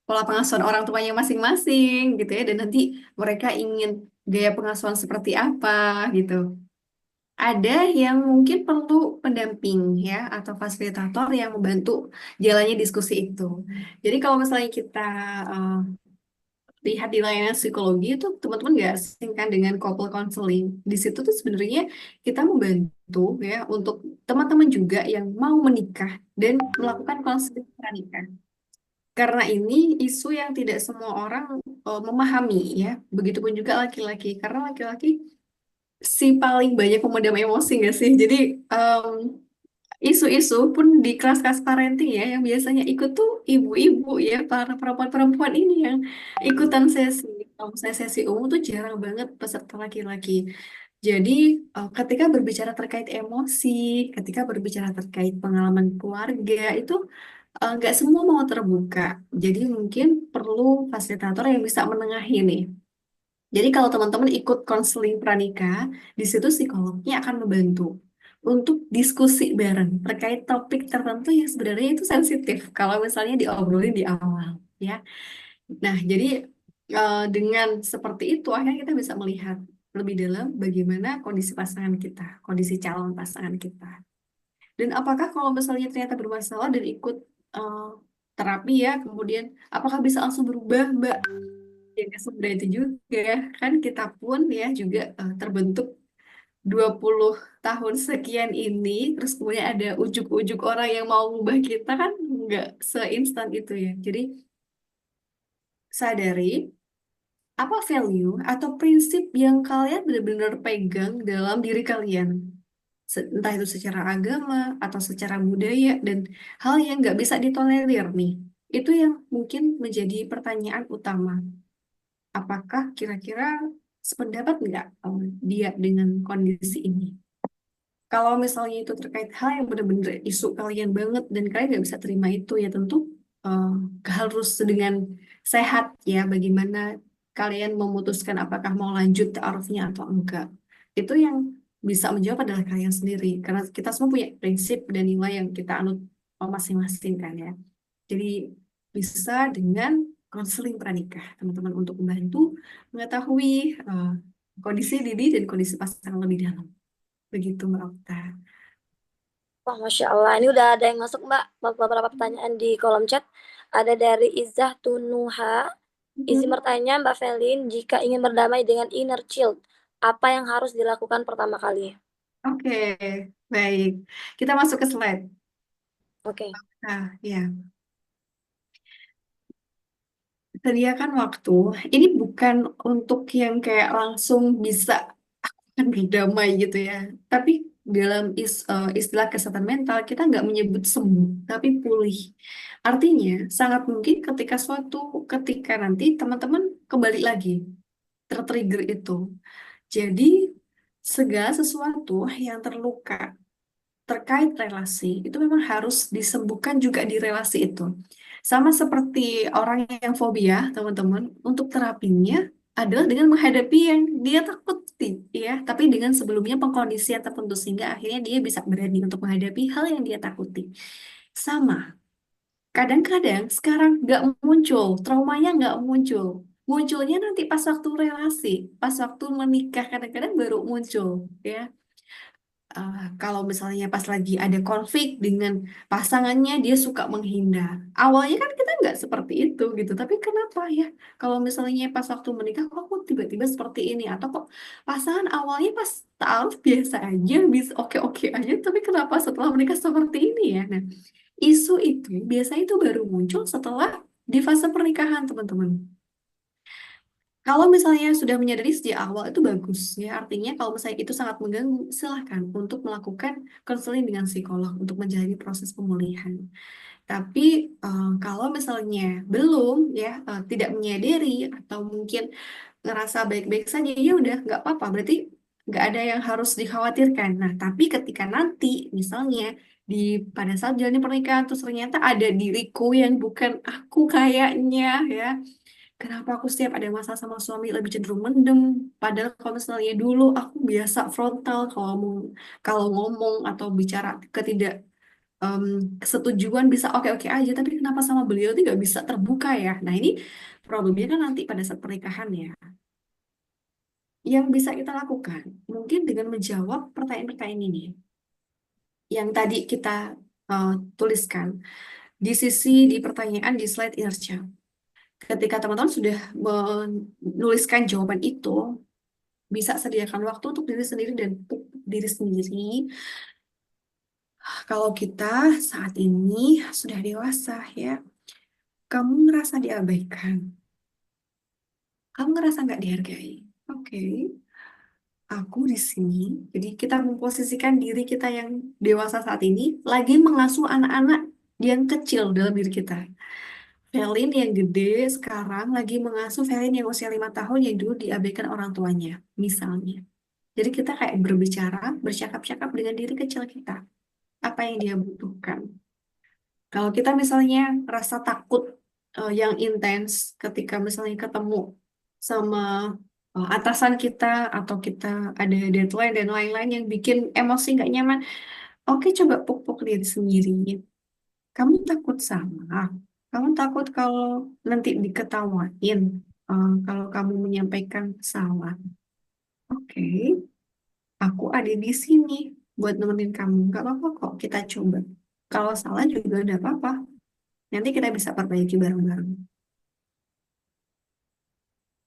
pola pengasuhan orang tuanya masing-masing gitu ya, dan nanti mereka ingin gaya pengasuhan seperti apa gitu. Ada yang mungkin perlu pendamping ya atau fasilitator yang membantu jalannya diskusi itu. Jadi kalau misalnya kita eh, lihat di layanan psikologi itu teman-teman nggak asing kan dengan couple counseling. Di situ tuh sebenarnya kita membantu ya untuk teman-teman juga yang mau menikah dan melakukan konseling pernikah. Karena ini isu yang tidak semua orang memahami ya. Begitupun juga laki-laki. Karena laki-laki si paling banyak pemendam emosi nggak sih? Jadi isu-isu pun di kelas-kelas parenting ya, yang biasanya ikut tuh ibu-ibu ya, para perempuan-perempuan ini yang ikutan sesi. Kalau misalnya sesi umum tuh jarang banget peserta laki-laki. Jadi ketika berbicara terkait emosi, ketika berbicara terkait pengalaman keluarga, itu nggak semua mau terbuka. Jadi mungkin perlu fasilitator yang bisa menengahi nih. Jadi kalau teman-teman ikut konseling pranikah, di situ psikolognya akan membantu untuk diskusi bareng terkait topik tertentu yang sebenarnya itu sensitif kalau misalnya diobrolin di awal, ya. Nah, jadi dengan seperti itu akhirnya kita bisa melihat lebih dalam bagaimana kondisi pasangan kita, kondisi calon pasangan kita. Dan apakah kalau misalnya ternyata bermasalah dan ikut eh, terapi ya, kemudian apakah bisa langsung berubah, Mbak? Ya, nggak semudah itu juga. Kan kita pun ya juga terbentuk 20 tahun sekian ini, terus kemudian ada ujuk-ujuk orang yang mau mengubah kita kan nggak seinstan itu ya. Jadi sadari apa value atau prinsip yang kalian benar-benar pegang dalam diri kalian. Entah itu secara agama atau secara budaya dan hal yang nggak bisa ditolerir nih. Itu yang mungkin menjadi pertanyaan utama. Apakah kira-kira sependapat nggak dia dengan kondisi ini? Kalau misalnya itu terkait hal yang benar-benar isu kalian banget dan kalian nggak bisa terima itu, ya tentu eh, harus dengan sehat ya bagaimana kalian memutuskan apakah mau lanjut ta'arufnya atau enggak. Itu yang bisa menjawab adalah kalian sendiri karena kita semua punya prinsip dan nilai yang kita anut masing-masing kan ya. Jadi bisa dengan konseling pranikah teman-teman untuk membantu mengetahui kondisi diri dan kondisi pasangan lebih dalam. Begitu Mbak Okta. Wah, Masya Allah. Ini udah ada yang masuk, Mbak. Beberapa pertanyaan di kolom chat. Ada dari Izzah Tunuha. Izin bertanya, Mbak Felin, jika ingin berdamai dengan inner child, apa yang harus dilakukan pertama kali? Oke, baik. Kita masuk ke slide. Oke. Nah, ya. Sediakan waktu. Ini bukan untuk yang kayak langsung bisa akan berdamai gitu ya. Tapi dalam istilah kesehatan mental, kita nggak menyebut sembuh, tapi pulih. Artinya, sangat mungkin ketika nanti teman-teman kembali lagi tertrigger itu. Jadi, segala sesuatu yang terluka terkait relasi itu memang harus disembuhkan juga di relasi itu. Sama seperti orang yang fobia, teman-teman, untuk terapinya adalah dengan menghadapi yang dia takuti, ya, tapi dengan sebelumnya pengkondisian tertentu sehingga akhirnya dia bisa berani untuk menghadapi hal yang dia takuti. Sama, kadang-kadang sekarang nggak muncul, traumanya nggak muncul. Munculnya nanti pas waktu relasi, pas waktu menikah kadang-kadang baru muncul, ya. Kalau misalnya pas lagi ada konflik dengan pasangannya, dia suka menghindar. Awalnya kan kita nggak seperti itu gitu, tapi kenapa ya? Kalau misalnya pas waktu menikah, kok aku tiba-tiba seperti ini? Atau kok pasangan awalnya pas taaruf biasa aja, bisa oke-oke aja, tapi kenapa setelah menikah seperti ini ya? Nah, isu itu biasanya itu baru muncul setelah di fase pernikahan, teman-teman. Kalau misalnya sudah menyadari sejak awal itu bagus ya, artinya kalau misalnya itu sangat mengganggu, silahkan untuk melakukan konseling dengan psikolog untuk menjalani proses pemulihan. Tapi kalau misalnya belum ya, tidak menyadari atau mungkin ngerasa baik-baik saja, ya udah nggak apa-apa, berarti nggak ada yang harus dikhawatirkan. Nah, tapi ketika nanti misalnya di pada saat jalani pernikahan terus ternyata ada diriku yang bukan aku kayaknya ya. Kenapa aku setiap ada masalah sama suami lebih cenderung mendem? Padahal kalau misalnya dulu aku biasa frontal kalau ngomong atau bicara ketidak em, kesetujuan bisa oke-oke aja. Tapi kenapa sama beliau itu nggak bisa terbuka ya? Nah ini problemnya kan nanti pada saat pernikahan ya. Yang bisa kita lakukan mungkin dengan menjawab pertanyaan-pertanyaan ini yang tadi kita eh, tuliskan di pertanyaan di slide inner child. Ketika teman-teman sudah menuliskan jawaban itu, bisa sediakan waktu untuk diri sendiri dan untuk diri sendiri. Kalau kita saat ini sudah dewasa ya, kamu ngerasa diabaikan, kamu ngerasa nggak dihargai. Oke, aku di sini. Jadi kita memposisikan diri kita yang dewasa saat ini lagi mengasuh anak-anak yang kecil dalam diri kita. Velin yang gede sekarang lagi mengasuh Velin yang usia 5 tahun yang dulu diabaikan orang tuanya, misalnya. Jadi kita kayak berbicara, bercakap-cakap dengan diri kecil kita. Apa yang dia butuhkan. Kalau kita misalnya rasa takut yang intens ketika misalnya ketemu sama atasan kita atau kita ada deadline dan lain-lain yang bikin emosi nggak nyaman, oke coba puk-puk diri sendiri. Kamu takut sama? Kamu takut kalau nanti diketawain kalau kamu menyampaikan salah? Oke, aku ada di sini buat nemenin kamu. Gak apa-apa kok, kita coba. Kalau salah juga gak apa-apa. Nanti kita bisa perbaiki bareng-bareng.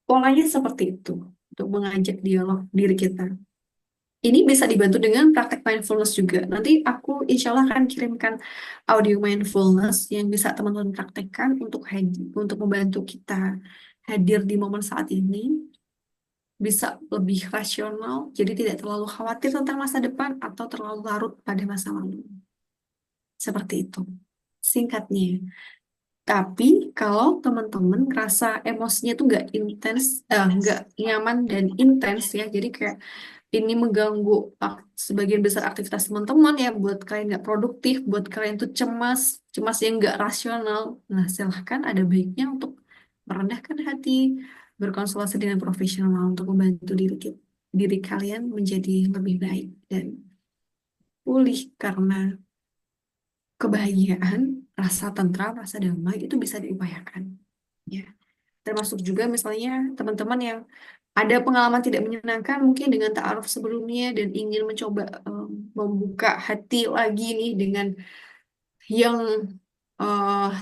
Polanya seperti itu untuk mengajak dialog diri kita. Ini bisa dibantu dengan praktek mindfulness juga. Nanti aku insya Allah akan kirimkan audio mindfulness yang bisa teman-teman praktekkan untuk membantu kita hadir di momen saat ini, bisa lebih rasional, jadi tidak terlalu khawatir tentang masa depan atau terlalu larut pada masa lalu. Seperti itu, singkatnya. Tapi kalau teman-teman ngerasa emosinya tuh nggak intens, nggak nyaman dan intens ya, jadi kayak ini mengganggu sebagian besar aktivitas teman-teman ya, buat kalian nggak produktif, buat kalian tuh cemas, cemas yang nggak rasional. Nah, silahkan ada baiknya untuk merendahkan hati, berkonsultasi dengan profesional untuk membantu diri kalian menjadi lebih baik dan pulih karena kebahagiaan, rasa tentram, rasa damai itu bisa diupayakan. Ya. Termasuk juga misalnya teman-teman yang ada pengalaman tidak menyenangkan mungkin dengan ta'aruf sebelumnya dan ingin mencoba membuka hati lagi nih dengan yang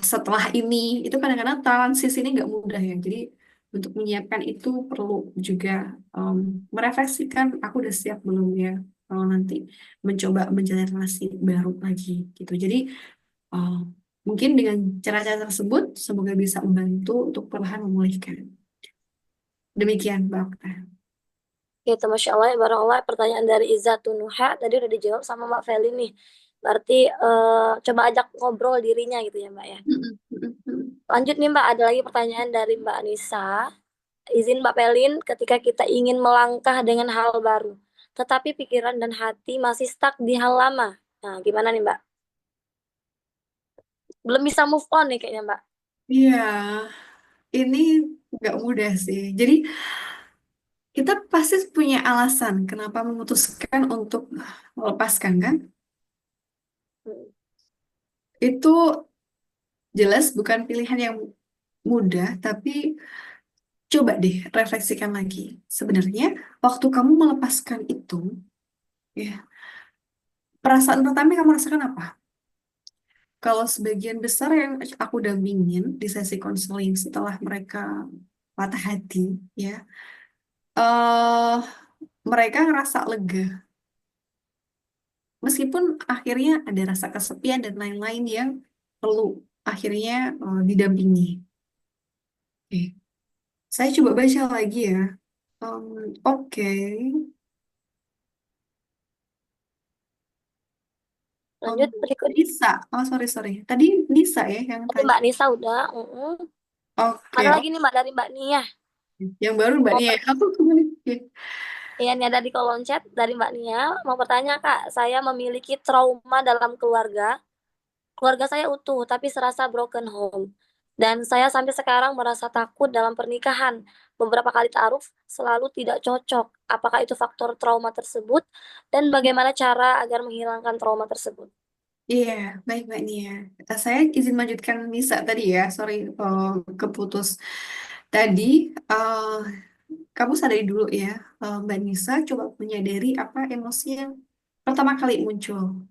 setelah ini. Itu kadang-kadang transis ini nggak mudah ya. Jadi untuk menyiapkan itu perlu juga em, merefleksikan aku udah siap belum ya kalau nanti mencoba menjalin relasi baru lagi gitu. Jadi eh, mungkin dengan cara-cara tersebut semoga bisa membantu untuk perlahan memulihkan. Demikian, Mbak Okta. Gitu, Masya Allah, ya Barakallah. Pertanyaan dari Izzatun Nuha tadi udah dijawab sama Mbak Feli nih. Berarti coba ajak ngobrol dirinya gitu ya Mbak ya. Lanjut nih Mbak, ada lagi pertanyaan dari Mbak Nisa. Izin Mbak Pelin, ketika kita ingin melangkah dengan hal baru, tetapi pikiran dan hati masih stuck di hal lama. Nah, gimana nih Mbak? Belum bisa move on nih kayaknya Mbak. Iya, ini nggak mudah sih. Jadi kita pasti punya alasan kenapa memutuskan untuk melepaskan kan? Hmm. Itu jelas bukan pilihan yang mudah, tapi coba deh refleksikan lagi. Sebenarnya waktu kamu melepaskan itu, ya, perasaan pertama yang kamu rasakan apa? Kalau sebagian besar yang aku dampingin di sesi konseling setelah mereka patah hati, ya, eh mereka ngerasa lega. Meskipun akhirnya ada rasa kesepian dan lain-lain yang perlu akhirnya didampingi. Oke, saya coba baca lagi ya. Oke. Lanjut berikut. Nisa. Oh, sorry, sorry. Tadi Nisa ya yang Tadi tanya. Mbak Nisa udah. Oke, Ada lagi nih Mbak dari Mbak Nia. yang baru Mbak Nia. Aku kembali. Oke. Iya, ini ada di kolom chat dari Mbak Nia. Mau bertanya Kak, saya memiliki trauma dalam keluarga. Keluarga saya utuh, tapi serasa broken home. Dan saya sampai sekarang merasa takut dalam pernikahan. Beberapa kali ta'aruf selalu tidak cocok. Apakah itu faktor trauma tersebut? Dan bagaimana cara agar menghilangkan trauma tersebut? Iya, baik Mbak Nia. Saya izin lanjutkan Nisa tadi ya. Sorry, keputus. Tadi, eh, kamu sadari dulu ya, Mbak Nisa coba menyadari apa emosi yang pertama kali muncul.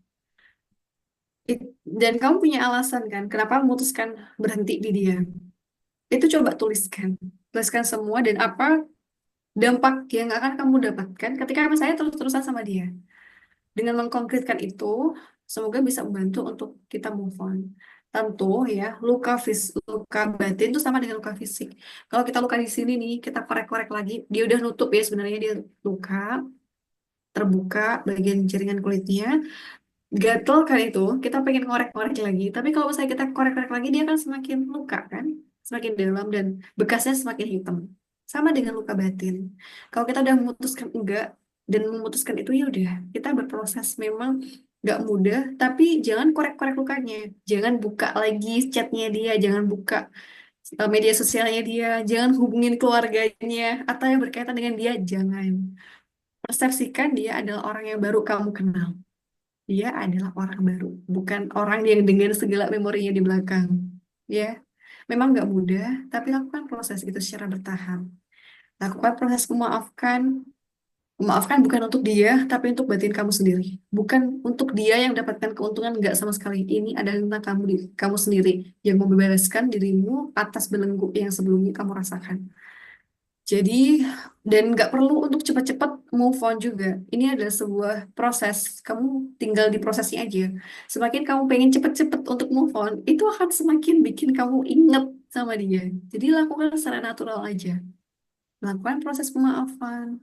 Dan kamu punya alasan kan, kenapa memutuskan berhenti di dia. Itu coba tuliskan. Tuliskan semua dan apa dampak yang akan kamu dapatkan ketika saya terus-terusan sama dia. Dengan mengkonkretkan itu, semoga bisa membantu untuk kita move on. Tentu ya, luka batin itu sama dengan luka fisik. Kalau kita luka di sini nih, kita korek-korek lagi, dia udah nutup ya sebenarnya dia luka, terbuka bagian jaringan kulitnya, gatel kan itu, kita pengen korek-korek lagi. Tapi kalau misalnya kita korek-korek lagi, dia kan semakin luka kan, semakin dalam dan bekasnya semakin hitam. Sama dengan luka batin. Kalau kita udah memutuskan enggak dan memutuskan itu ya udah, kita berproses memang nggak mudah, tapi jangan korek-korek lukanya. Jangan buka lagi chatnya dia, jangan buka media sosialnya dia, jangan hubungin keluarganya atau yang berkaitan dengan dia, jangan. Persepsikan dia adalah orang yang baru kamu kenal. Dia adalah orang baru, bukan orang yang dengan segala memorinya di belakang. Ya, memang nggak mudah, tapi lakukan proses itu secara bertahap. Lakukan proses memaafkan. Memaafkan bukan untuk dia, tapi untuk batin kamu sendiri. Bukan untuk dia yang mendapatkan keuntungan, nggak sama sekali. Ini adalah tentang kamu, kamu sendiri yang membebaskan dirimu atas belenggu yang sebelumnya kamu rasakan. Jadi, dan nggak perlu untuk cepat-cepat move on juga. Ini adalah sebuah proses. Kamu tinggal di prosesnya aja. Semakin kamu pengen cepet-cepet untuk move on, itu akan semakin bikin kamu inget sama dia. Jadi lakukan secara natural aja. Lakukan proses pemaafan.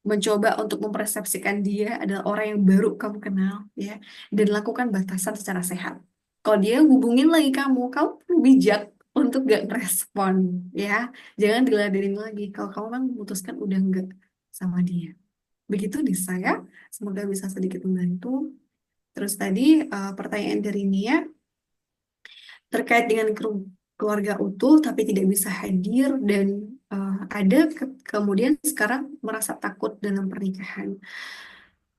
Mencoba untuk mempersepsikan dia adalah orang yang baru kamu kenal, ya. Dan lakukan batasan secara sehat. Kalau dia hubungin lagi kamu perlu bijak untuk gak merespon, ya. Jangan diladenin lagi kalau kamu memang memutuskan udah enggak sama dia. Begitu di saya, semoga bisa sedikit membantu. Terus tadi pertanyaan dari Nia terkait dengan keluarga utuh tapi tidak bisa hadir dan ada kemudian sekarang merasa takut dalam pernikahan.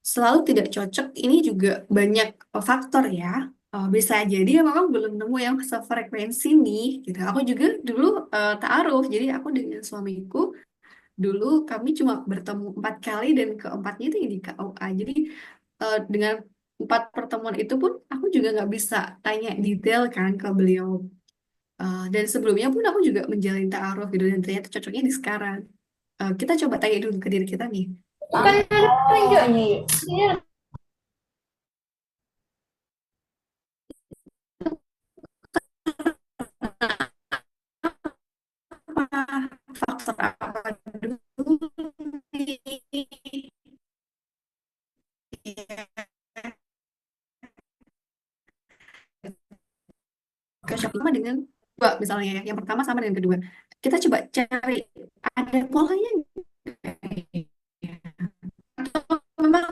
Selalu tidak cocok, ini juga banyak faktor ya. Bisa jadi ya memang belum nemu yang sefrekuensi nih gitu. Aku juga dulu ta'aruf, jadi aku dengan suamiku dulu kami cuma bertemu 4 kali dan keempatnya itu di KUA. Jadi dengan 4 pertemuan itu pun aku juga nggak bisa tanya detail kan ke beliau. Dan sebelumnya pun aku juga menjalin ta'aruf gitu dan ternyata cocoknya di sekarang. Kita coba tanya dulu ke diri kita nih. Bukan tunjuknya ya. Apa faktor apa dulu nih? Cocok sama dengan dua misalnya ya. Yang pertama sama dengan kedua. Kita coba cari ada polanya nggak nih? Atau memang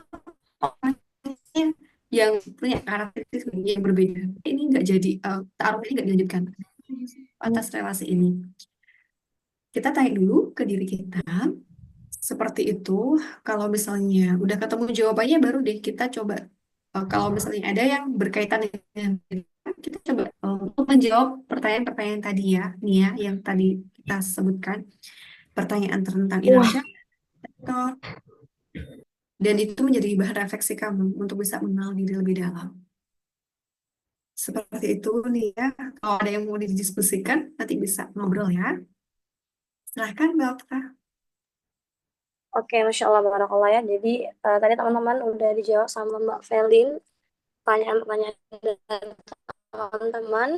orangnya yang punya karakteristik yang berbeda. Ini nggak jadi taruh ini nggak dilanjutkan atas relasi ini. Kita tanya dulu ke diri kita seperti itu. Kalau misalnya udah ketemu jawabannya baru deh kita coba kalau misalnya ada yang berkaitan dengan kita coba untuk menjawab pertanyaan-pertanyaan tadi ya, nih ya, yang tadi kita sebutkan, pertanyaan tentang Indonesia, dan itu menjadi bahan refleksi kamu untuk bisa mengenal diri lebih dalam. Seperti itu nih ya. Kalau ada yang mau didiskusikan, nanti bisa ngobrol ya. Silahkan Mbak Okta. Oke, Masya Allah, Barakallah ya. Jadi tadi teman-teman udah dijawab sama Mbak Felin pertanyaan-pertanyaan dari teman-teman.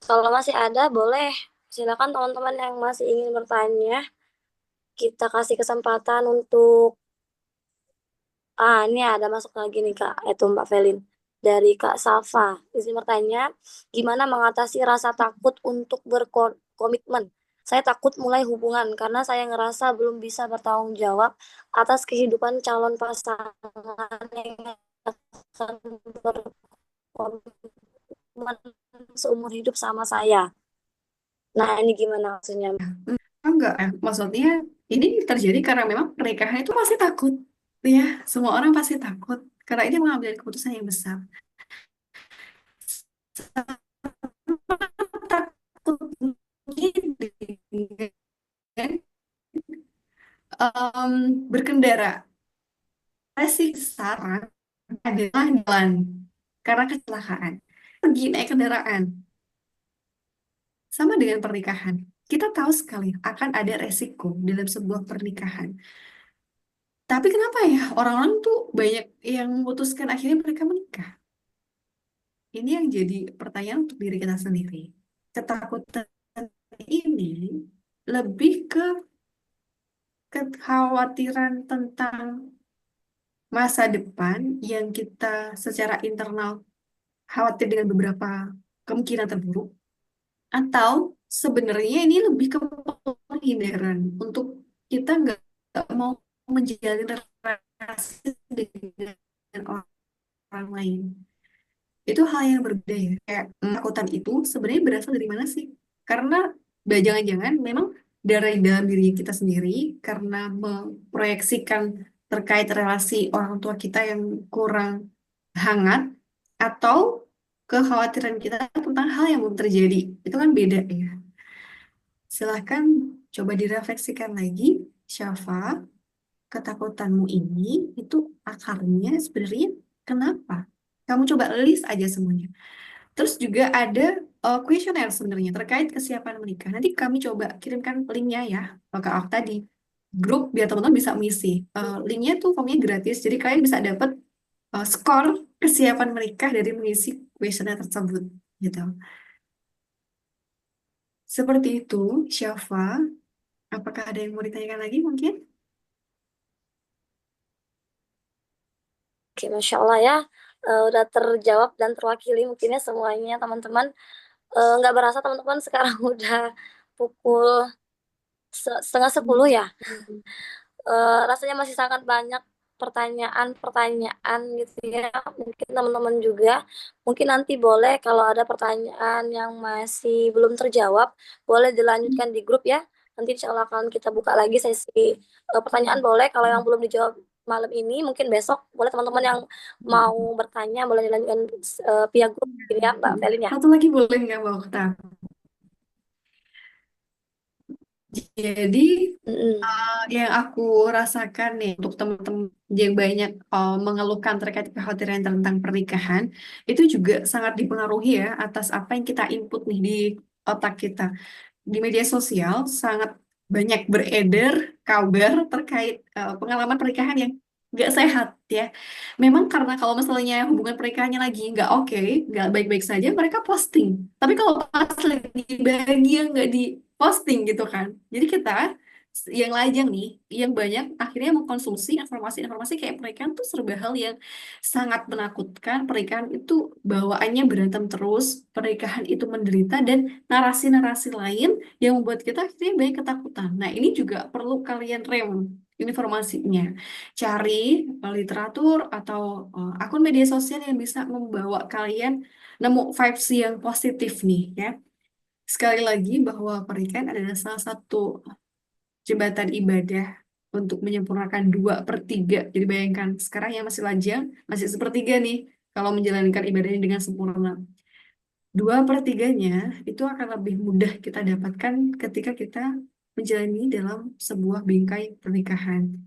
Kalau masih ada, boleh silakan teman-teman yang masih ingin bertanya. Kita kasih kesempatan untuk ini ada masuk lagi nih Kak, itu Mbak Felin. Dari Kak Safa, izin bertanya, gimana mengatasi rasa takut untuk berkomitmen? Saya takut mulai hubungan karena saya ngerasa belum bisa bertanggung jawab atas kehidupan calon pasangan yang akan berkomitmen seumur hidup sama saya. Nah, ini gimana maksudnya? Enggak, maksudnya ini terjadi karena memang pernikahan itu pasti takut. Ya, semua orang pasti takut. Karena ini mengambil keputusan yang besar. Takutnya dengan berkendara. Saya sih saran adalah jalan karena kecelakaan. Pergi naik kendaraan. Sama dengan pernikahan. Kita tahu sekali akan ada resiko dalam sebuah pernikahan. Tapi kenapa ya orang-orang tuh banyak yang memutuskan akhirnya mereka menikah? Ini yang jadi pertanyaan untuk diri kita sendiri. Ketakutan ini lebih ke kekhawatiran tentang masa depan yang kita secara internal khawatir dengan beberapa kemungkinan terburuk, atau sebenarnya ini lebih ke penghindaran untuk kita nggak mau menjalin relasi dengan orang lain. Itu hal yang berbeda ya. Kayak ketakutan itu sebenarnya berasal dari mana sih? Karena jangan-jangan memang dari dalam diri kita sendiri karena memproyeksikan terkait relasi orang tua kita yang kurang hangat, atau kekhawatiran kita tentang hal yang belum terjadi. Itu kan beda ya. Silahkan coba direfleksikan lagi, Syafa, ketakutanmu ini itu akarnya sebenarnya kenapa? Kamu coba list aja semuanya. Terus juga ada kuesioner sebenarnya terkait kesiapan menikah. Nanti kami coba kirimkan linknya ya ke aku tadi grup biar teman-teman bisa mengisi. Linknya tuh formnya gratis, jadi kalian bisa dapat skor kesiapan menikah dari mengisi kuesioner tersebut, gitu. Seperti itu, Syafa. Apakah ada yang mau ditanyakan lagi mungkin? Oke, Masya Allah ya. Udah terjawab dan terwakili mungkinnya semuanya teman-teman. Nggak berasa teman-teman sekarang udah pukul setengah 10 ya. Rasanya masih sangat banyak pertanyaan-pertanyaan gitu ya. Mungkin teman-teman juga, mungkin nanti boleh kalau ada pertanyaan yang masih belum terjawab, boleh dilanjutkan di grup ya. Nanti insya Allah akan kita buka lagi sesi pertanyaan boleh. Kalau yang belum dijawab malam ini. Mungkin besok boleh teman-teman yang mau bertanya boleh dilanjutkan via grup ini ya Mbak Felin ya. Satu lagi boleh nggak Mbak Okta? Jadi Mm-mm. yang aku rasakan nih untuk teman-teman yang banyak mengeluhkan terkait kekhawatiran tentang pernikahan itu juga sangat dipengaruhi ya atas apa yang kita input nih di otak kita. Di media sosial sangat banyak beredar kabar terkait pengalaman pernikahan yang nggak sehat ya. Memang karena kalau misalnya hubungan pernikahannya lagi nggak oke, nggak baik-baik saja, mereka posting. Tapi kalau pas lagi bahagia nggak di posting gitu kan. Jadi kita yang lajang nih, yang banyak akhirnya mengkonsumsi informasi-informasi kayak pernikahan tuh serba hal yang sangat menakutkan. Pernikahan itu bawaannya berantem terus, pernikahan itu menderita dan narasi-narasi lain yang membuat kita akhirnya banyak ketakutan. Nah, ini juga perlu kalian rem informasinya. Cari literatur atau akun media sosial yang bisa membawa kalian nemu vibes yang positif nih ya. Sekali lagi bahwa pernikahan adalah salah satu jembatan ibadah untuk menyempurnakan 2/3. Jadi bayangkan sekarang yang masih lajang, masih sepertiga nih kalau menjalankan ibadah ini dengan sempurna. 2/3-nya itu akan lebih mudah kita dapatkan ketika kita menjalani dalam sebuah bingkai pernikahan.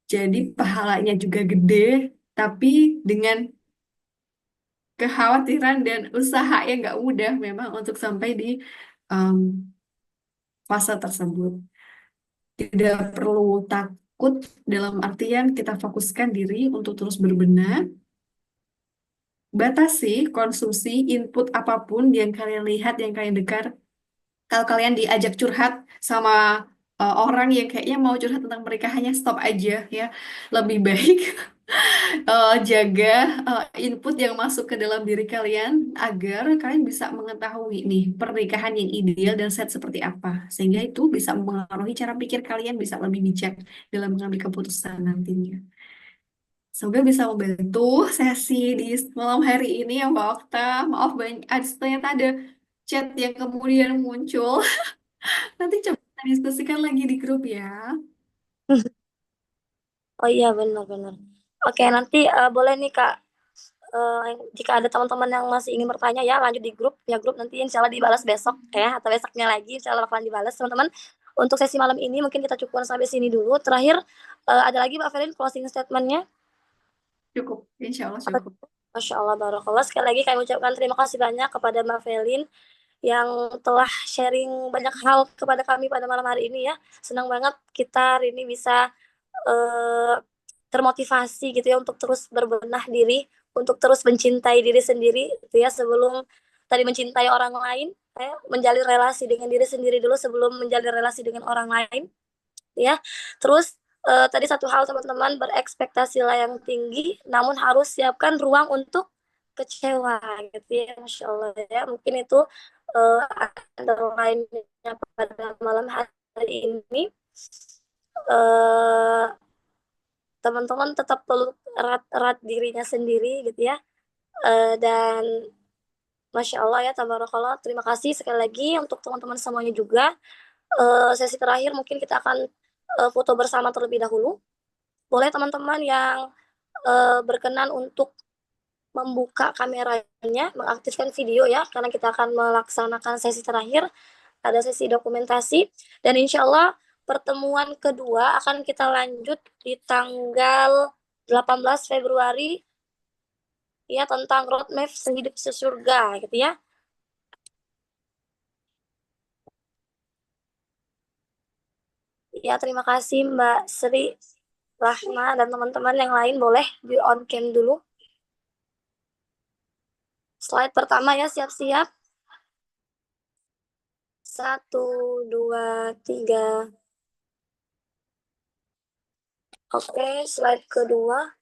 Jadi pahalanya juga gede, tapi dengan kekhawatiran dan usaha yang nggak mudah memang untuk sampai di um, fase tersebut. Tidak perlu takut dalam artian kita fokuskan diri untuk terus berbenah, batasi konsumsi input apapun yang kalian lihat, yang kalian dengar. Kalau kalian diajak curhat sama orang yang kayaknya mau curhat tentang mereka, hanya stop aja ya. Lebih baik jaga input yang masuk ke dalam diri kalian agar kalian bisa mengetahui nih pernikahan yang ideal dan set seperti apa. Sehingga itu bisa mempengaruhi cara pikir kalian bisa lebih bijak dalam mengambil keputusan nantinya. Semoga bisa membantu sesi di malam hari ini ya Mbak Okta. Maaf banyak, ternyata ada chat yang kemudian muncul. Nanti coba kita diskusikan lagi di grup ya. Oh iya benar-benar. Oke nanti boleh nih Kak, jika ada teman-teman yang masih ingin bertanya ya lanjut di grup ya, grup nanti insya Allah dibalas besok ya atau besoknya lagi insya Allah bakalan dibalas teman-teman. Untuk sesi malam ini mungkin kita cukupkan sampai sini dulu. Terakhir ada lagi Mbak Ferin closing statementnya? Cukup, insya Allah cukup. Masya Allah barakallah. Sekali lagi kami ucapkan terima kasih banyak kepada Mbak Felin yang telah sharing banyak hal kepada kami pada malam hari ini ya. Senang banget kita hari ini bisa termotivasi gitu ya untuk terus berbenah diri, untuk terus mencintai diri sendiri gitu ya, sebelum tadi mencintai orang lain ya, menjalin relasi dengan diri sendiri dulu sebelum menjalin relasi dengan orang lain ya. Terus tadi satu hal teman-teman, berekspektasilah yang tinggi namun harus siapkan ruang untuk kecewa gitu ya. Masya Allah ya, mungkin itu underline-nya pada malam hari ini. Teman-teman tetap perlu erat-erat dirinya sendiri gitu ya. Dan Masya Allah ya, tabarakallah. Terima kasih sekali lagi untuk teman-teman semuanya juga. Sesi terakhir mungkin kita akan foto bersama terlebih dahulu. Boleh teman-teman yang berkenan untuk membuka kameranya, mengaktifkan video ya, karena kita akan melaksanakan sesi terakhir. Ada sesi dokumentasi. Dan insya Allah pertemuan kedua akan kita lanjut di tanggal 18 Februari ya, tentang roadmap sehidup sesurga gitu ya. Ya, terima kasih Mbak Sri Rahma dan teman-teman yang lain, boleh di on cam dulu. Slide pertama ya, siap-siap. 1, 2, 3. Oke, slide kedua.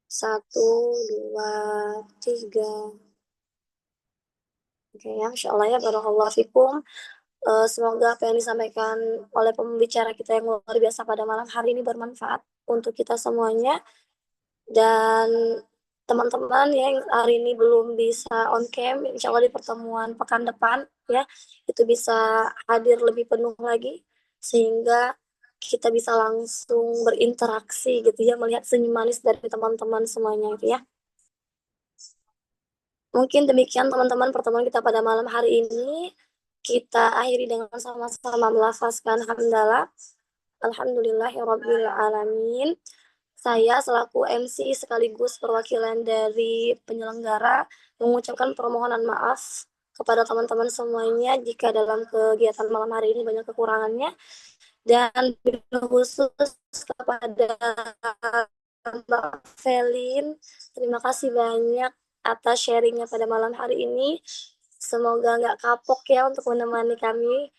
Satu, 2, 3. Oke ya, Masya Allah ya, barakallahu fikum. Semoga apa yang disampaikan oleh pembicara kita yang luar biasa pada malam hari ini bermanfaat untuk kita semuanya. Dan teman-teman ya yang hari ini belum bisa on cam, insya Allah di pertemuan pekan depan ya itu bisa hadir lebih penuh lagi sehingga kita bisa langsung berinteraksi gitu ya, melihat senyum manis dari teman-teman semuanya gitu ya. Mungkin demikian teman-teman pertemuan kita pada malam hari ini. Kita akhiri dengan sama-sama melafazkan hamdalah. Alhamdulillahirabbil alamin. Saya selaku MC sekaligus perwakilan dari penyelenggara mengucapkan permohonan maaf kepada teman-teman semuanya jika dalam kegiatan malam hari ini banyak kekurangannya, dan khusus kepada Mbak Felin, terima kasih banyak atas sharingnya pada malam hari ini. Semoga nggak kapok ya untuk menemani kami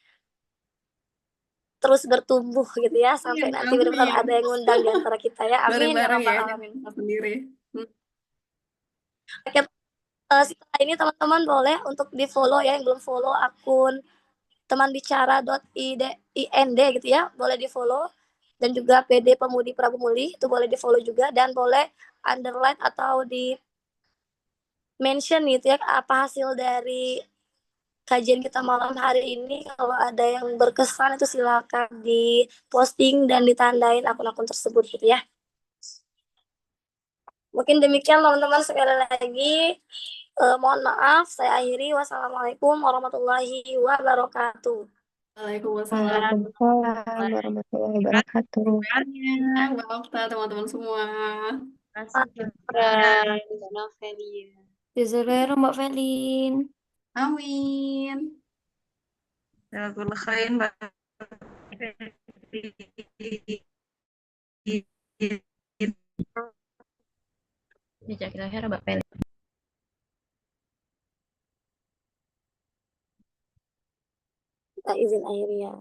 terus bertumbuh gitu ya sampai nanti benar-benar Amin. ada yang ngundang di antara kita ya. Amin ya Bareng-bareng rabbal ya, alamin. jangan sendiri. Oke, setelah ini teman-teman boleh untuk di follow ya yang belum follow akun temanbicara.ind gitu ya, boleh di follow, dan juga PD Pemudi Prabu Muli itu boleh di follow juga, dan boleh underline atau di mention gitu ya apa hasil dari kajian kita malam hari ini. Kalau ada yang berkesan itu silakan di posting dan ditandain akun-akun tersebut gitu ya. Mungkin demikian teman-teman, sekali lagi mohon maaf saya akhiri. Wassalamualaikum warahmatullahi wabarakatuh. Waalaikumsalam. Waalaikumsalam warahmatullahi wabarakatuh. Banyak, Mbak Okta, teman-teman semua. Syukran, Mbak Novelia. Jazakallah Mbak Felin. Amin. Jazakallah khairan Mbak. Jazakallah khairan Mbak Felin. Kita izin akhiri ya.